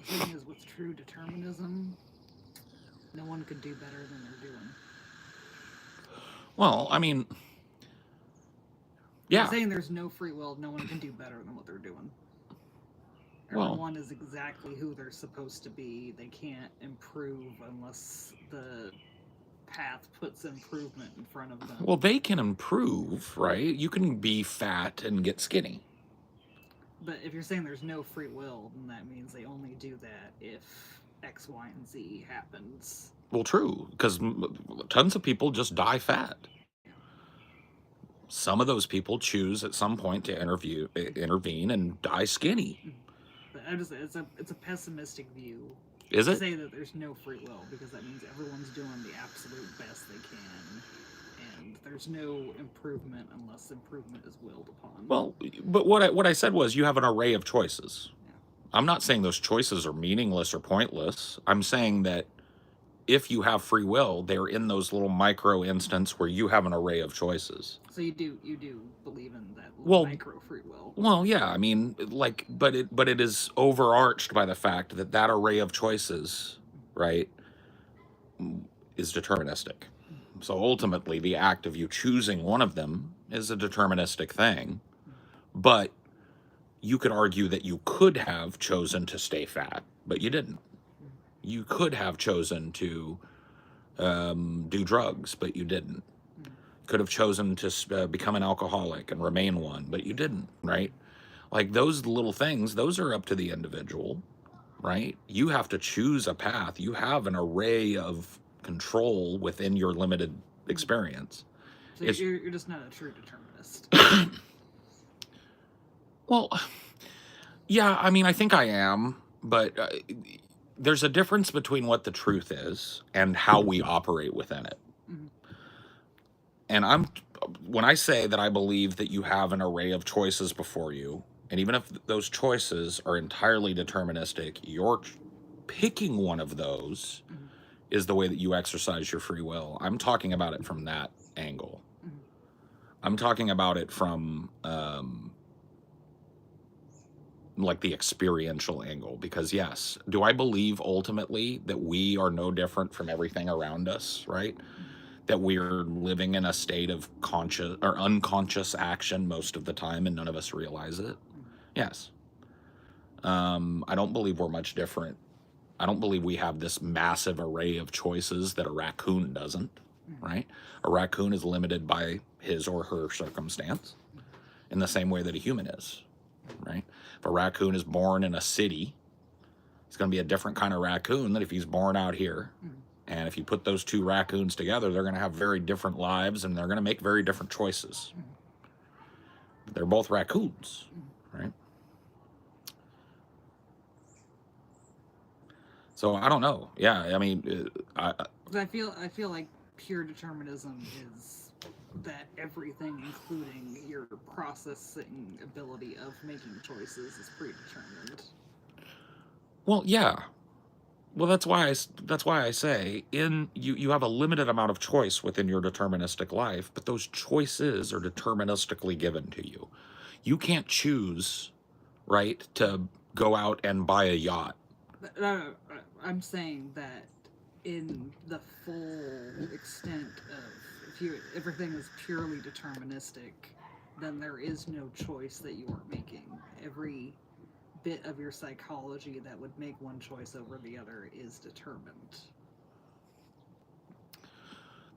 The thing is, with true determinism, no one could do better than they're doing. Well, I mean, You're yeah. saying there's no free will, no one can do better than what they're doing. Everyone is exactly who they're supposed to be. They can't improve unless the path puts improvement in front of them. Well, they can improve, right? You can be fat and get skinny. But if you're saying there's no free will, then that means they only do that if X, Y, and Z happens. Well, true, because tons of people just die fat. Some of those people choose at some point to intervene and die skinny. But I just, it's a pessimistic view. Is To it? say that there's no free will, because that means everyone's doing the absolute best they can, and there's no improvement unless improvement is willed upon. Well, but what I said was you have an array of choices. I'm not saying those choices are meaningless or pointless. I'm saying that if you have free will, they're in those little micro instants where you have an array of choices. So you do believe in that little micro free will. Well, yeah, I mean, like, but it is overarched by the fact that that array of choices, right, is deterministic. So ultimately, the act of you choosing one of them is a deterministic thing. But you could argue that you could have chosen to stay fat, but you didn't. You could have chosen to do drugs, but you didn't. Could have chosen to become an alcoholic and remain one, but you didn't, right? Like those little things, those are up to the individual, right? You have to choose a path. You have an array of control within your limited experience. So you're just not a true determinist. Well, yeah, I mean, I think I am, but there's a difference between what the truth is and how we operate within it. And when I say that I believe that you have an array of choices before you, and even if those choices are entirely deterministic, you're picking one of those is the way that you exercise your free will. I'm talking about it from that angle. I'm talking about it from like the experiential angle, because yes, do I believe ultimately that we are no different from everything around us, right? That we're living in a state of conscious or unconscious action most of the time and none of us realize it? Yes. I don't believe we're much different. I don't believe we have this massive array of choices that a raccoon doesn't, right? A raccoon is limited by his or her circumstance in the same way that a human is, right? If a raccoon is born in a city, it's going to be a different kind of raccoon than if he's born out here. And if you put those two raccoons together, they're going to have very different lives and they're going to make very different choices. But they're both raccoons, right? So I don't know. Yeah, I mean, I feel like pure determinism is that everything, including your processing ability of making choices, is predetermined. Well, yeah. Well, that's why I say you have a limited amount of choice within your deterministic life, but those choices are deterministically given to you. You can't choose, right, to go out and buy a yacht. No, I'm saying that in the full extent of if everything is purely deterministic, then there is no choice that you are making. Every bit of your psychology that would make one choice over the other is determined.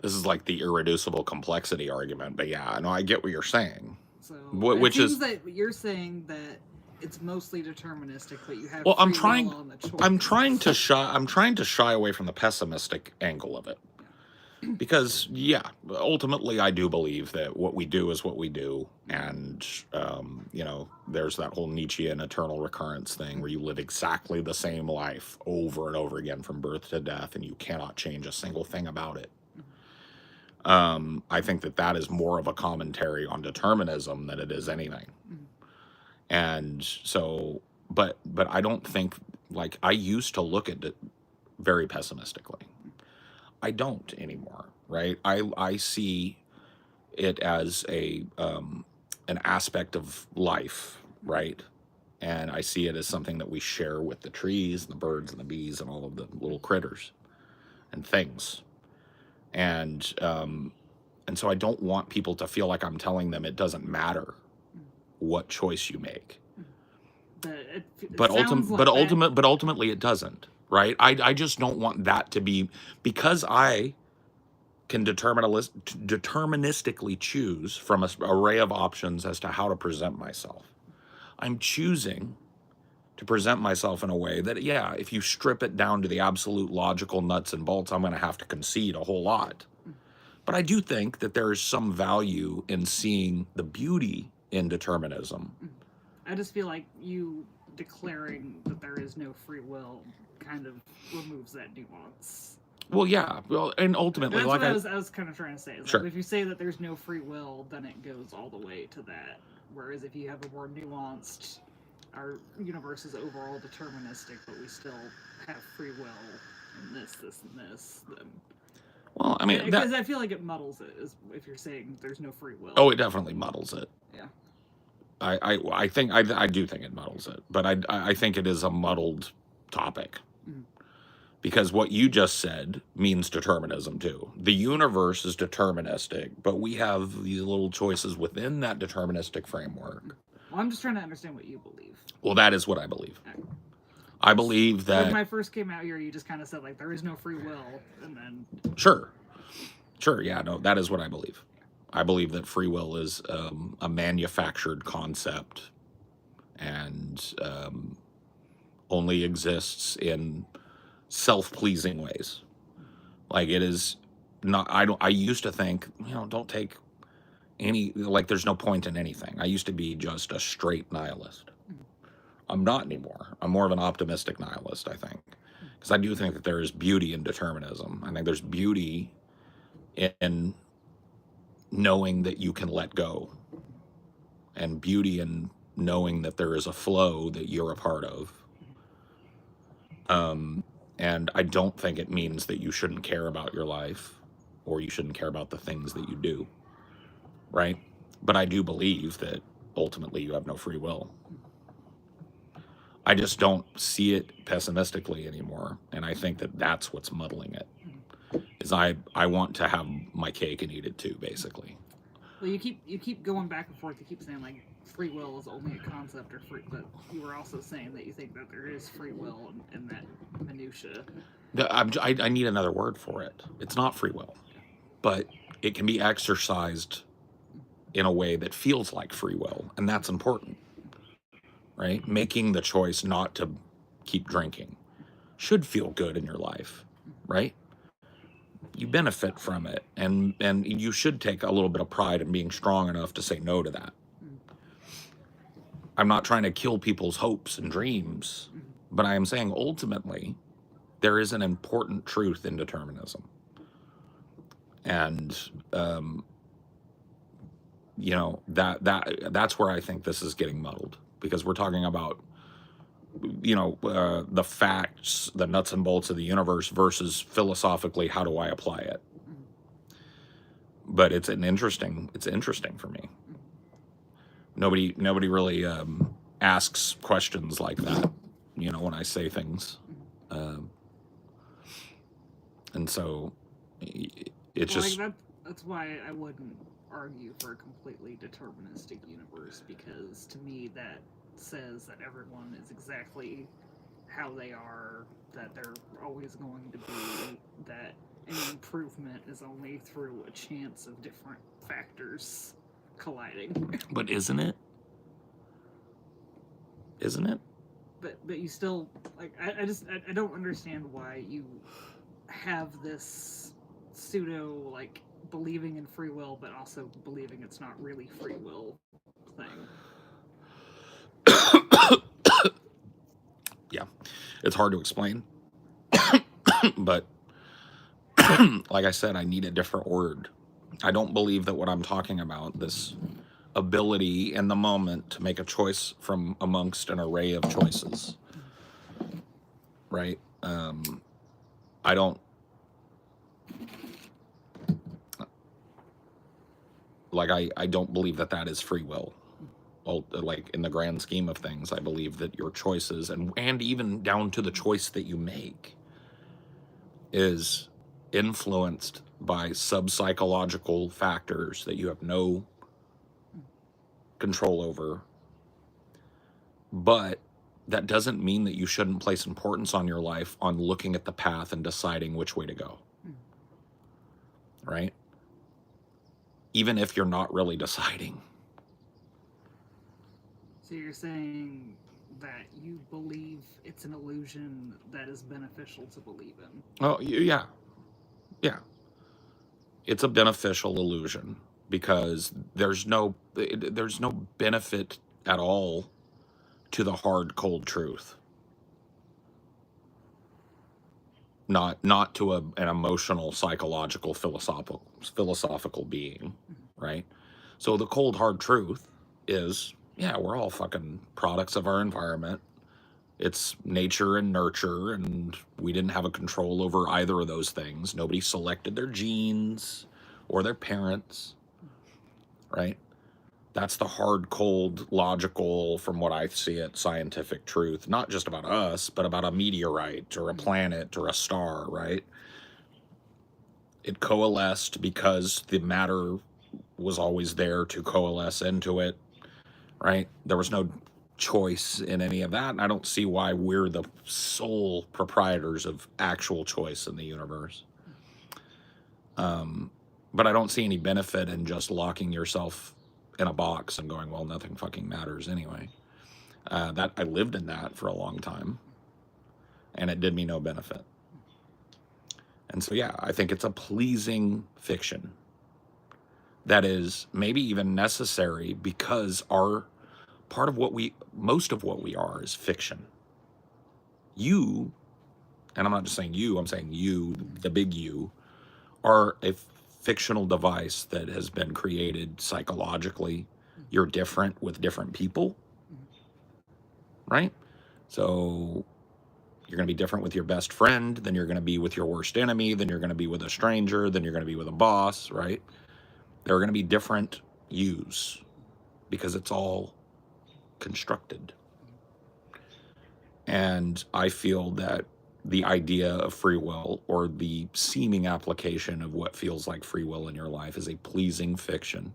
This is like the irreducible complexity argument, but yeah, no, I get what you're saying. So which is that you're saying that it's mostly deterministic, but you have well, I'm free will on the choice. I'm trying to shy away from the pessimistic angle of it. Because, yeah, ultimately, I do believe that what we do is what we do. And, there's that whole Nietzschean eternal recurrence thing where you live exactly the same life over and over again from birth to death, and you cannot change a single thing about it. I think that is more of a commentary on determinism than it is anything. And so, but I don't think, like, I used to look at it very pessimistically. I don't anymore, right? I see it as an aspect of life, right? And I see it as something that we share with the trees and the birds and the bees and all of the little critters and things. And so I don't want people to feel like I'm telling them it doesn't matter what choice you make. But Ultimately it doesn't, right? I just don't want that to be, because I can deterministically choose from an array of options as to how to present myself. I'm choosing to present myself in a way that, yeah, if you strip it down to the absolute logical nuts and bolts, I'm going to have to concede a whole lot. But I do think that there is some value in seeing the beauty in determinism. I just feel like you declaring that there is no free will kind of removes that nuance. Well, yeah. Well, and ultimately, That's like what I was kind of trying to say. Is Sure. Like, if you say that there's no free will, then it goes all the way to that. Whereas if you have a more nuanced, our universe is overall deterministic, but we still have free will in this, and this, then. Well, I mean, because I feel like it muddles it. Is if you're saying there's no free will. Oh, it definitely muddles it. Yeah. I think I do think it muddles it, but I think it is a muddled topic. Because what you just said means determinism too. The universe is deterministic, but we have these little choices within that deterministic framework. Well, I'm just trying to understand what you believe. Well, that is what I believe. I believe that when I first came out here, you just kind of said like there is no free will, and then Sure, yeah, no, that is what I believe. I believe that free will is a manufactured concept and only exists in self-pleasing ways. Like, it is not. I used to think, don't take any, like, there's no point in anything. I used to be just a straight nihilist. I'm not anymore. I'm more of an optimistic nihilist, I think, because I do think that there is beauty in determinism. I think there's beauty in knowing that you can let go, and beauty in knowing that there is a flow that you're a part of. And I don't think it means that you shouldn't care about your life or you shouldn't care about the things that you do, right? But I do believe that ultimately you have no free will. I just don't see it pessimistically anymore, and I think that that's what's muddling it. Is I want to have my cake and eat it too, basically. Well, you keep going back and forth. You keep saying like free will is only a concept, or free, but you were also saying that you think that there is free will in that minutia. I need another word for it. It's not free will, but it can be exercised in a way that feels like free will, and that's important, right? Making the choice not to keep drinking should feel good in your life, right? You benefit from it, and you should take a little bit of pride in being strong enough to say no to that. I'm not trying to kill people's hopes and dreams, but I am saying ultimately there is an important truth in determinism. And that's where I think this is getting muddled, because we're talking about the facts, the nuts and bolts of the universe, versus philosophically how do I apply it. But it's interesting for me. Nobody really asks questions like that, when I say things, and so it's just like that's why I wouldn't argue for a completely deterministic universe, because to me that says that everyone is exactly how they are, that they're always going to be, that any improvement is only through a chance of different factors colliding. But isn't it? But you still, like, I don't understand why you have this pseudo like believing in free will, but also believing it's not really free will thing. Yeah, it's hard to explain, but like I said, I need a different word. I don't believe that what I'm talking about, this ability in the moment to make a choice from amongst an array of choices, right? I don't like I don't believe that that is free will. Well, like in the grand scheme of things, I believe that your choices and even down to the choice that you make is influenced by sub-psychological factors that you have no control over. But that doesn't mean that you shouldn't place importance on your life on looking at the path and deciding which way to go. Right? Even if you're not really deciding. So you're saying that you believe it's an illusion that is beneficial to believe in. Oh, yeah. Yeah. It's a beneficial illusion because there's no benefit at all to the hard cold truth. Not to an emotional, psychological, philosophical being, right? So the cold hard truth is, yeah, we're all fucking products of our environment. It's nature and nurture, and we didn't have a control over either of those things. Nobody selected their genes or their parents, right? That's the hard, cold, logical, from what I see it, scientific truth, not just about us, but about a meteorite or a planet or a star, right? It coalesced because the matter was always there to coalesce into it, right? There was no choice in any of that, and I don't see why we're the sole proprietors of actual choice in the universe. But I don't see any benefit in just locking yourself in a box and going, well, nothing fucking matters anyway. That I lived in that for a long time, and it did me no benefit. And so, yeah, I think it's a pleasing fiction that is maybe even necessary because most of what we are is fiction. You, and I'm not just saying you, I'm saying you, the big you, are a fictional device that has been created psychologically. You're different with different people, right? So you're going to be different with your best friend, then you're going to be with your worst enemy, then you're going to be with a stranger, then you're going to be with a boss, right? There are going to be different yous because it's all constructed. And I feel that the idea of free will, or the seeming application of what feels like free will in your life, is a pleasing fiction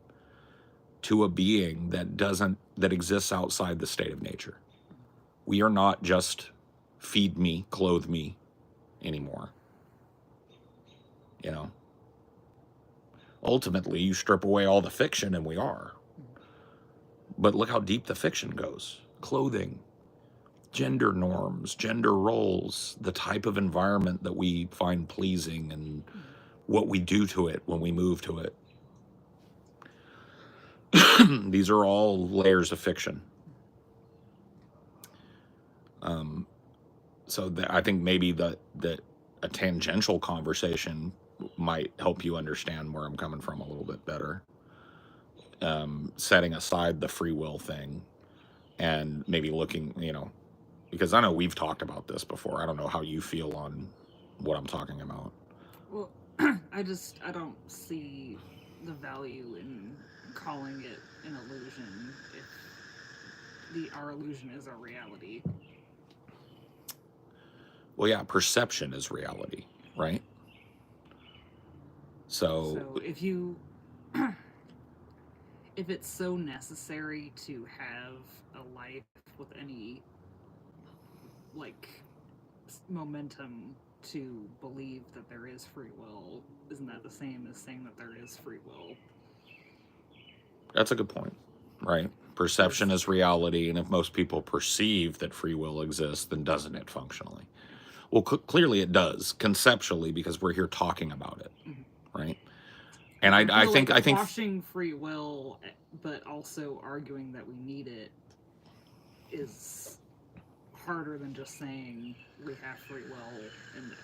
to a being that exists outside the state of nature. We are not just feed me, clothe me anymore. You know, ultimately you strip away all the fiction and we are. But look how deep the fiction goes. Clothing, gender norms, gender roles, the type of environment that we find pleasing, and what we do to it when we move to it. These are all layers of fiction. So I think maybe that a tangential conversation might help you understand where I'm coming from a little bit better. Setting aside the free will thing and maybe looking, because I know we've talked about this before. I don't know how you feel on what I'm talking about. Well, I don't see the value in calling it an illusion if our illusion is our reality. Well, yeah, perception is reality, right? So if it's so necessary to have a life with any like momentum to believe that there is free will, isn't that the same as saying that there is free will? That's a good point, right? Perception is reality, and if most people perceive that free will exists, then doesn't it functionally? Well, clearly it does, conceptually, because we're here talking about it, right? And I feel like I think quashing free will, but also arguing that we need it, is harder than just saying we have free will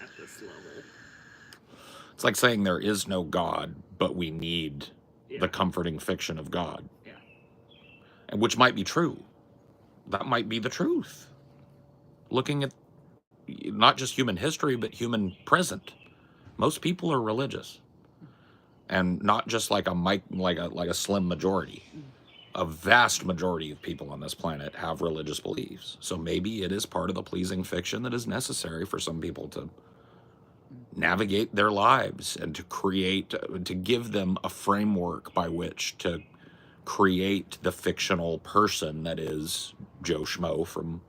at this level. it's like saying there is no God, but we need Yeah. the comforting fiction of God, Yeah. and which might be true. That might be the truth. Looking at not just human history, but human present, most people are religious, and not just like a slim majority. A vast majority of people on this planet have religious beliefs. So maybe it is part of the pleasing fiction that is necessary for some people to navigate their lives and to give them a framework by which to create the fictional person that is Joe Schmo from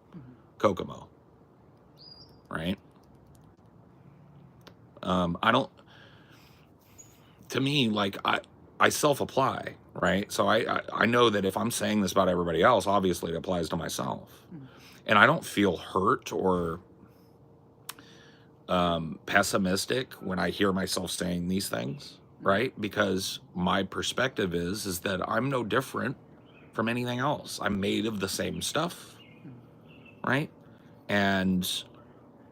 Kokomo, right? I don't. To me, like I self-apply, right? So I know that if I'm saying this about everybody else, obviously it applies to myself, and I don't feel hurt or pessimistic when I hear myself saying these things, right? Because my perspective is that I'm no different from anything else. I'm made of the same stuff, right? And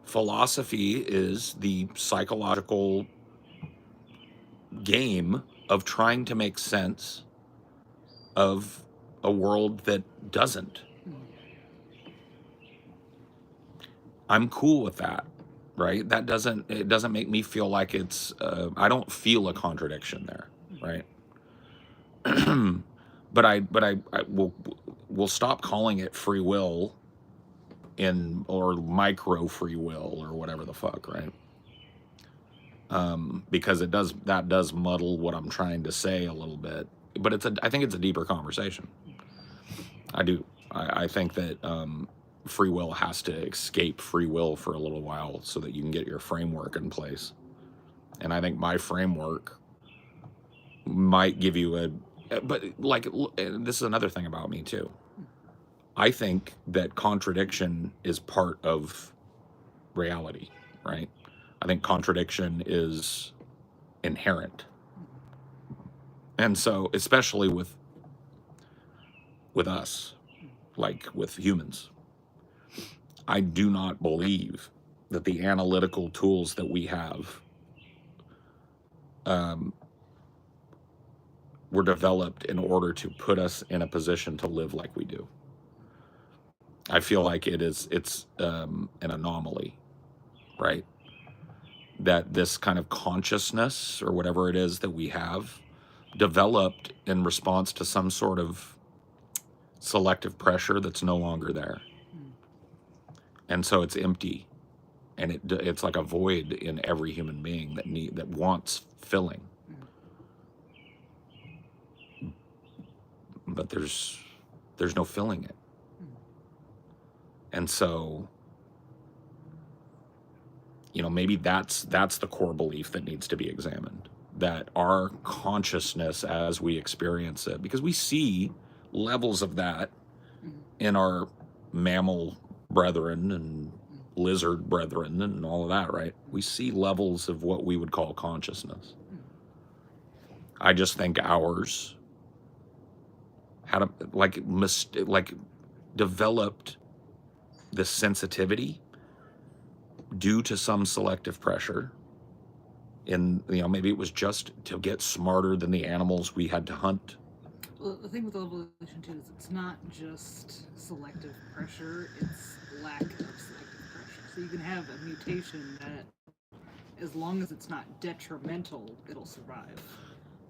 philosophy is the psychological game of trying to make sense of a world that doesn't. I'm cool with that, right? It doesn't make me feel like it's I don't feel a contradiction there, right? But I will stop calling it free will or micro free will or whatever the fuck, right? Because that does muddle what I'm trying to say a little bit. But I think it's a deeper conversation. I do. I think that free will has to escape free will for a little while so that you can get your framework in place. And I think my framework might give you but like, this is another thing about me too. I think that contradiction is part of reality, right? I think contradiction is inherent. And so, especially with us, like with humans, I do not believe that the analytical tools that we have were developed in order to put us in a position to live like we do. I feel like it's an anomaly, right? That this kind of consciousness or whatever it is that we have developed in response to some sort of selective pressure that's no longer there. And so it's empty, and it's like a void in every human being that wants filling. But there's no filling it. And so, maybe that's the core belief that needs to be examined, that our consciousness as we experience it, because we see levels of that in our mammal brethren and lizard brethren and all of that, right? We see levels of what we would call consciousness. I just think ours had developed this sensitivity due to some selective pressure. Maybe it was just to get smarter than the animals we had to hunt. Well, the thing with evolution too is it's not just selective pressure; it's lack of selective pressure. So you can have a mutation that, as long as it's not detrimental, it'll survive.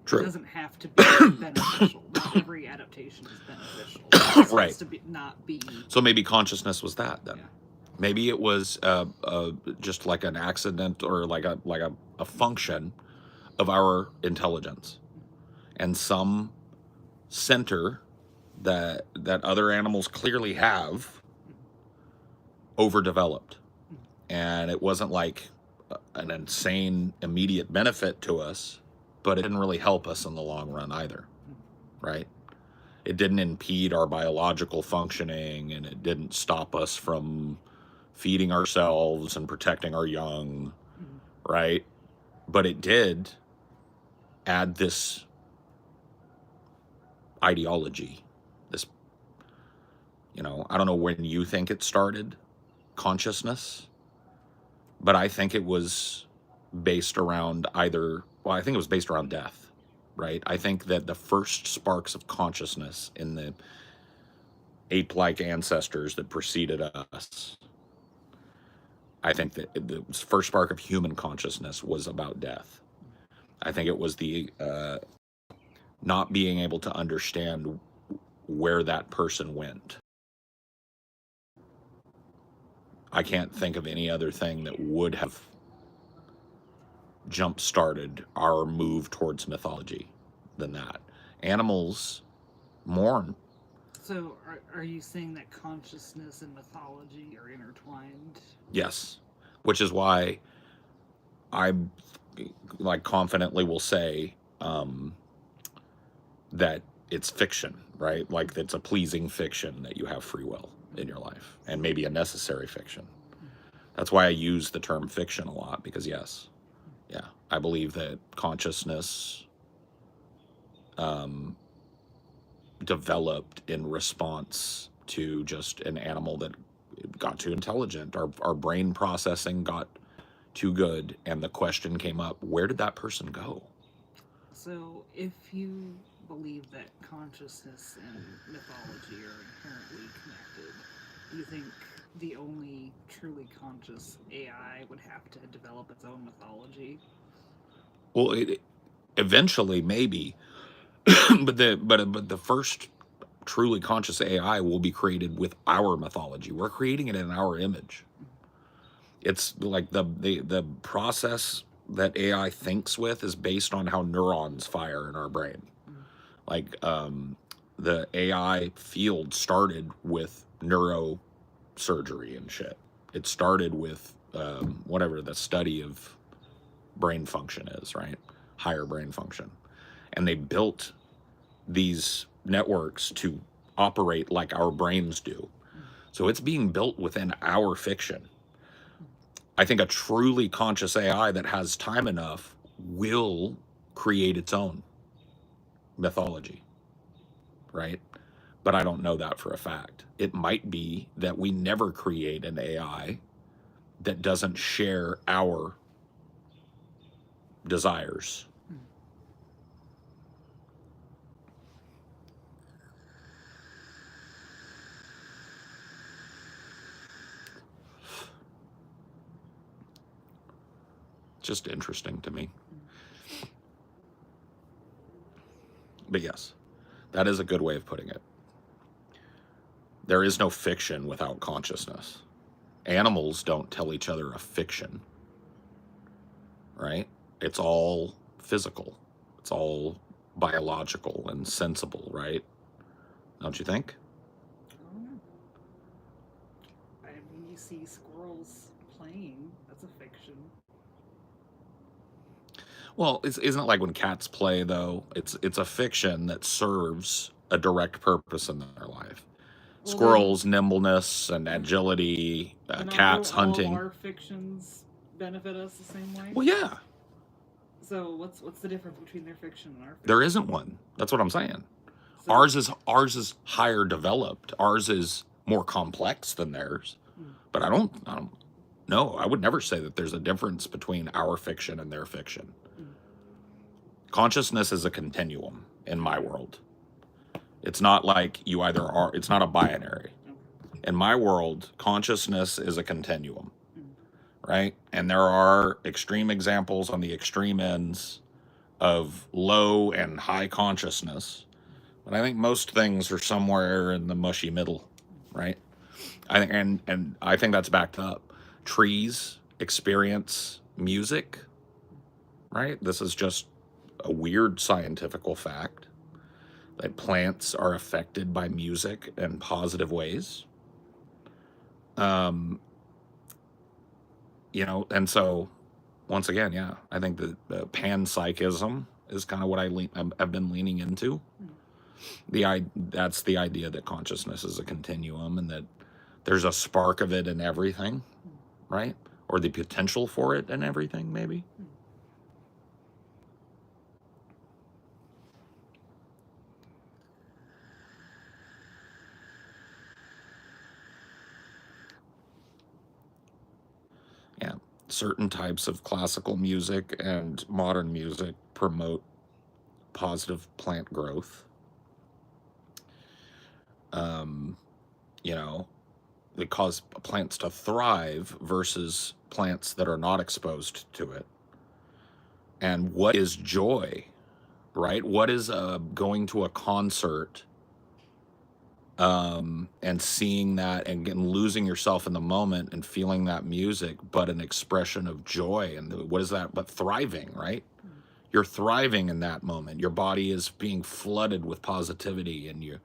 True. It doesn't have to be beneficial. Not every adaptation is beneficial. It Right. has to not be. So maybe consciousness was that then. Yeah. Maybe it was just like an accident or like a function of our intelligence, and some center that other animals clearly have overdeveloped, and it wasn't like an insane immediate benefit to us, but it didn't really help us in the long run either, right? It didn't impede our biological functioning, and it didn't stop us from feeding ourselves and protecting our young, right? But it did add this ideology, this, I don't know when you think it started, consciousness, but I think it was based around I think it was based around death, right? I think that the first sparks of consciousness in the ape-like ancestors that preceded us, I think that the first spark of human consciousness was about death. I think it was the not being able to understand where that person went. I can't think of any other thing that would have jump started our move towards mythology than that. Animals mourn. So, are you saying that consciousness and mythology are intertwined? Yes, which is why I like confidently will say that it's fiction, right? Like it's a pleasing fiction that you have free will in your life, and maybe a necessary fiction. That's why I use the term fiction a lot, because yes, yeah, I believe that consciousness developed in response to just an animal that got too intelligent. Our brain processing got too good, and the question came up, where did that person go? So, if you believe that consciousness and mythology are inherently connected, do you think the only truly conscious AI would have to develop its own mythology? Well, eventually maybe, but the first truly conscious AI will be created with our mythology. We're creating it in our image. It's like the process that AI thinks with is based on how neurons fire in our brain. Like the AI field started with neurosurgery and shit. It started with whatever the study of brain function is, right? Higher brain function. And they built these networks to operate like our brains do. So it's being built within our fiction. I think a truly conscious AI that has time enough will create its own mythology, right? But I don't know that for a fact. It might be that we never create an AI that doesn't share our desires. Just interesting to me. But yes, that is a good way of putting it. There is no fiction without consciousness. Animals don't tell each other a fiction, right? It's all physical. It's all biological and sensible, right? Don't you think? I don't know. I mean, you see squirrels playing. That's a fiction. Well, isn't it like when cats play though? It's a fiction that serves a direct purpose in their life. Well, then, Squirrels, nimbleness and agility, then aren't cats, all hunting. our fictions benefit us the same way? Well, yeah, So what's the difference between their fiction and our fiction? there isn't one. That's what I'm saying. So, Ours is higher developed. Ours is more complex than theirs. But I don't know. I would never say that there's a difference between our fiction and their fiction. Consciousness is a continuum in my world. It's not like you either are, it's not a binary. In my world, consciousness is a continuum, right? And there are extreme examples on the extreme ends of low and high consciousness. But I think most things are somewhere in the mushy middle, right? I think, and I think that's backed up. Trees experience music, right? This is just a weird scientific fact that plants are affected by music in positive ways. And so once again, yeah, I think that panpsychism is kind of what I've been leaning into. That's the idea that consciousness is a continuum and that there's a spark of it in everything, right? Or the potential for it in everything, maybe. certain types of classical music and modern music promote positive plant growth. You know, they cause plants to thrive versus plants that are not exposed to it. And what is joy, right? What is going to a concert and seeing that and losing yourself in the moment and feeling that music, but an expression of joy? And what is that but thriving, right? You're thriving in that moment. Your body is being flooded with positivity, and you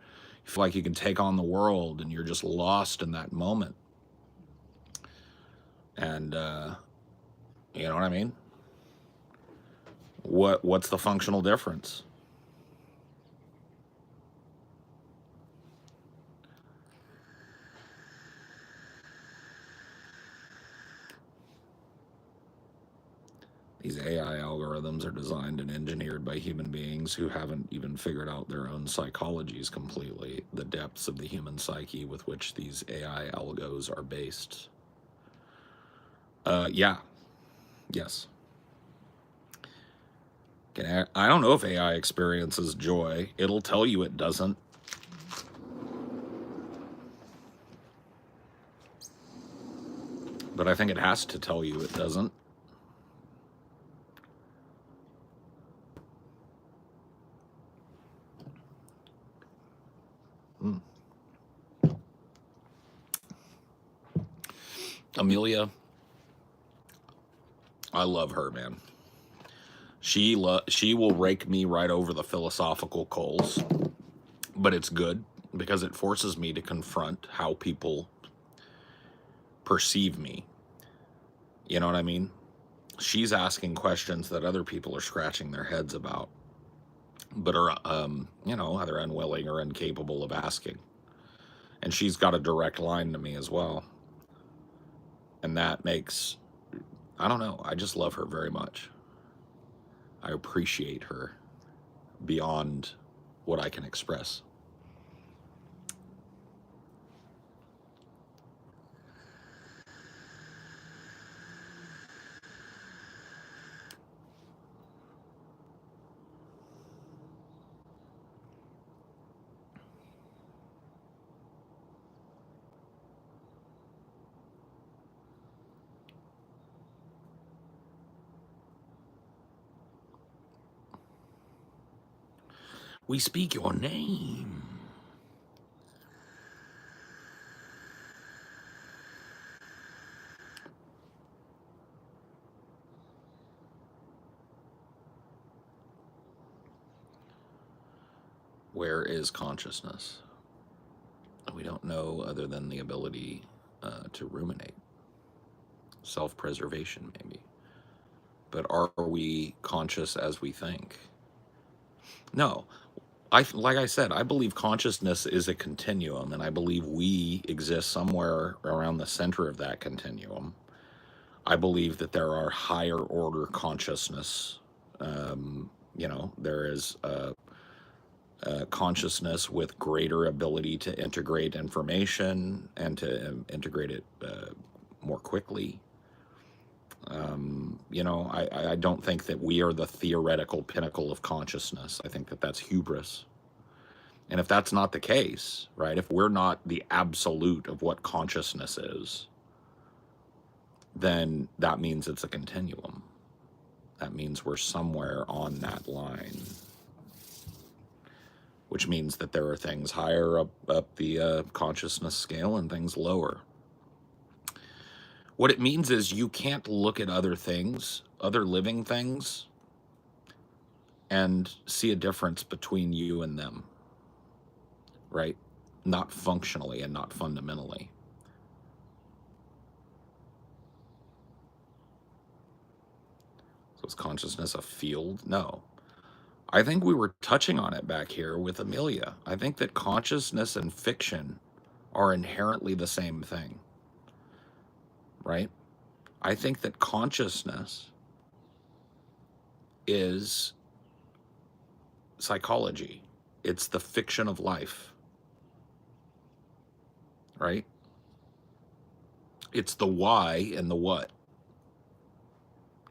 feel like you can take on the world, and you're just lost in that moment. And you know what I mean? What's the functional difference? These AI algorithms are designed and engineered by human beings who haven't even figured out their own psychologies completely, the depths of the human psyche with which these AI algos are based. Yeah. Yes. I don't know if AI experiences joy. It'll tell you it doesn't. But I think it has to tell you it doesn't. Amelia, I love her, man. She will rake me right over the philosophical coals, but it's good because it forces me to confront how people perceive me. You know what I mean? She's asking questions that other people are scratching their heads about, but are, you know, either unwilling or incapable of asking. And she's got a direct line to me as well. And that makes, I don't know, I just love her very much. I appreciate her beyond what I can express. We speak your name. Where is consciousness? We don't know other than the ability to ruminate. Self-preservation, maybe. But are we conscious as we think? No. Like I said, I believe consciousness is a continuum, and I believe we exist somewhere around the center of that continuum. I believe that there are higher order consciousness. You know, there is consciousness with greater ability to integrate information and to integrate it more quickly. You know, I don't think that we are the theoretical pinnacle of consciousness. I think that that's hubris. And if that's not the case, right, if we're not the absolute of what consciousness is, then that means it's a continuum. That means we're somewhere on that line, which means that there are things higher up the consciousness scale and things lower. What it means is you can't look at other things, other living things, and see a difference between you and them, right? Not functionally and not fundamentally. So is consciousness a field? No. I think we were touching on it back here with Amelia. I think that consciousness and fiction are inherently the same thing, right? I think that consciousness is psychology. It's the fiction of life, right? It's the why and the what.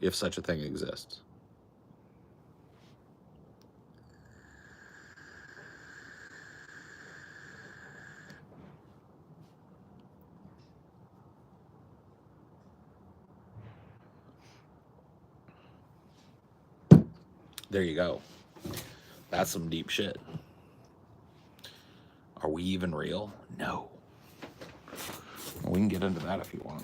if such a thing exists. There you go. That's some deep shit. Are we even real? No. We can get into that if you want.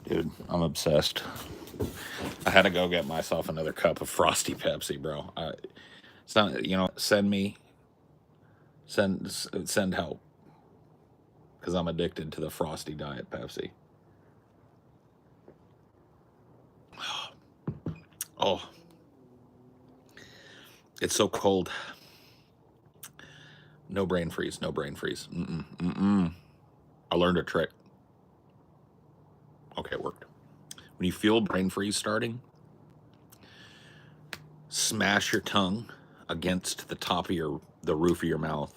Dude, I'm obsessed. I had to go get myself another cup of frosty Pepsi, bro. It's not, send help, because I'm addicted to the frosty diet Pepsi. Oh, it's so cold. No brain freeze. No brain freeze. I learned a trick. Okay, it worked. When you feel brain freeze starting, smash your tongue against the top of the roof of your mouth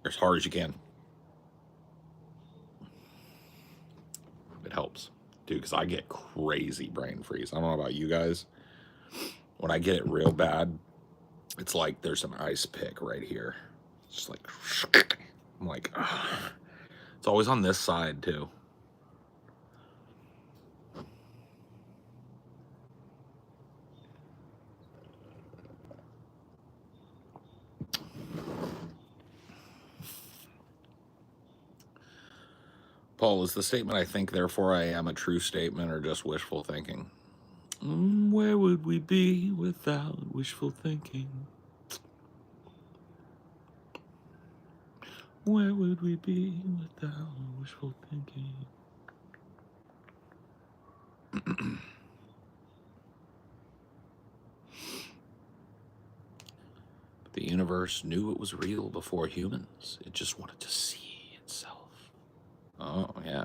as hard as you can. It helps, dude, because I get crazy brain freeze. I don't know about you guys. When I get it real bad, it's like there's an ice pick right here. It's just like, I'm like, ugh. It's always on this side too. Paul, is the statement "I think, therefore I am" a true statement or just wishful thinking? Where would we be without wishful thinking? Where would we be without wishful thinking? The universe knew it was real before humans. It just wanted to see itself. Oh, yeah.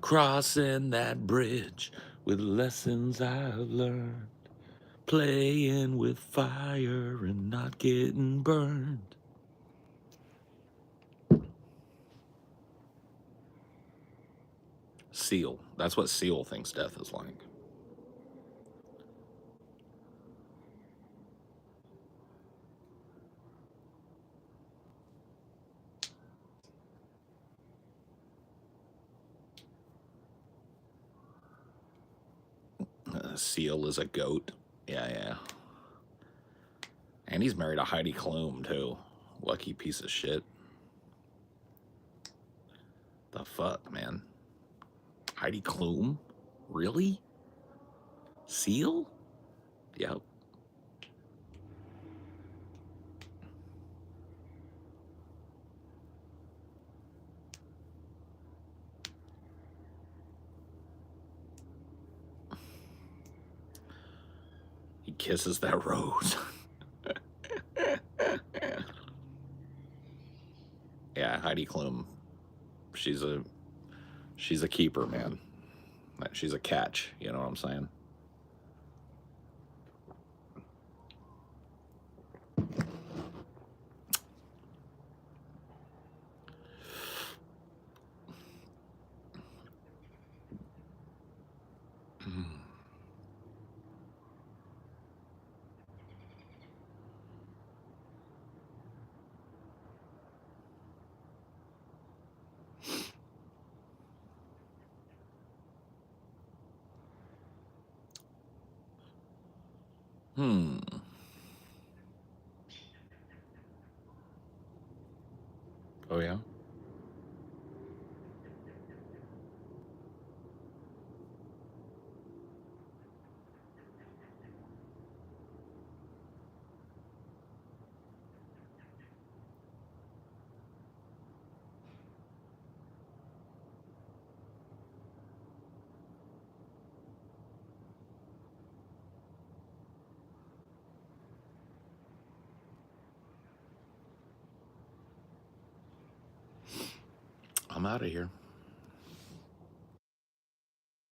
Crossing that bridge, with lessons I've learned, playing with fire and not getting burned. Seal. That's what Seal thinks death is like. Seal is a goat. Yeah, yeah. And he's married to Heidi Klum, too. Lucky piece of shit. The fuck, man? Heidi Klum? Really? Seal? Yep. He kisses that rose. Yeah, Heidi Klum. She's a keeper, man. She's a catch, you know what I'm saying? Hmm. Oh, yeah? I'm out of here.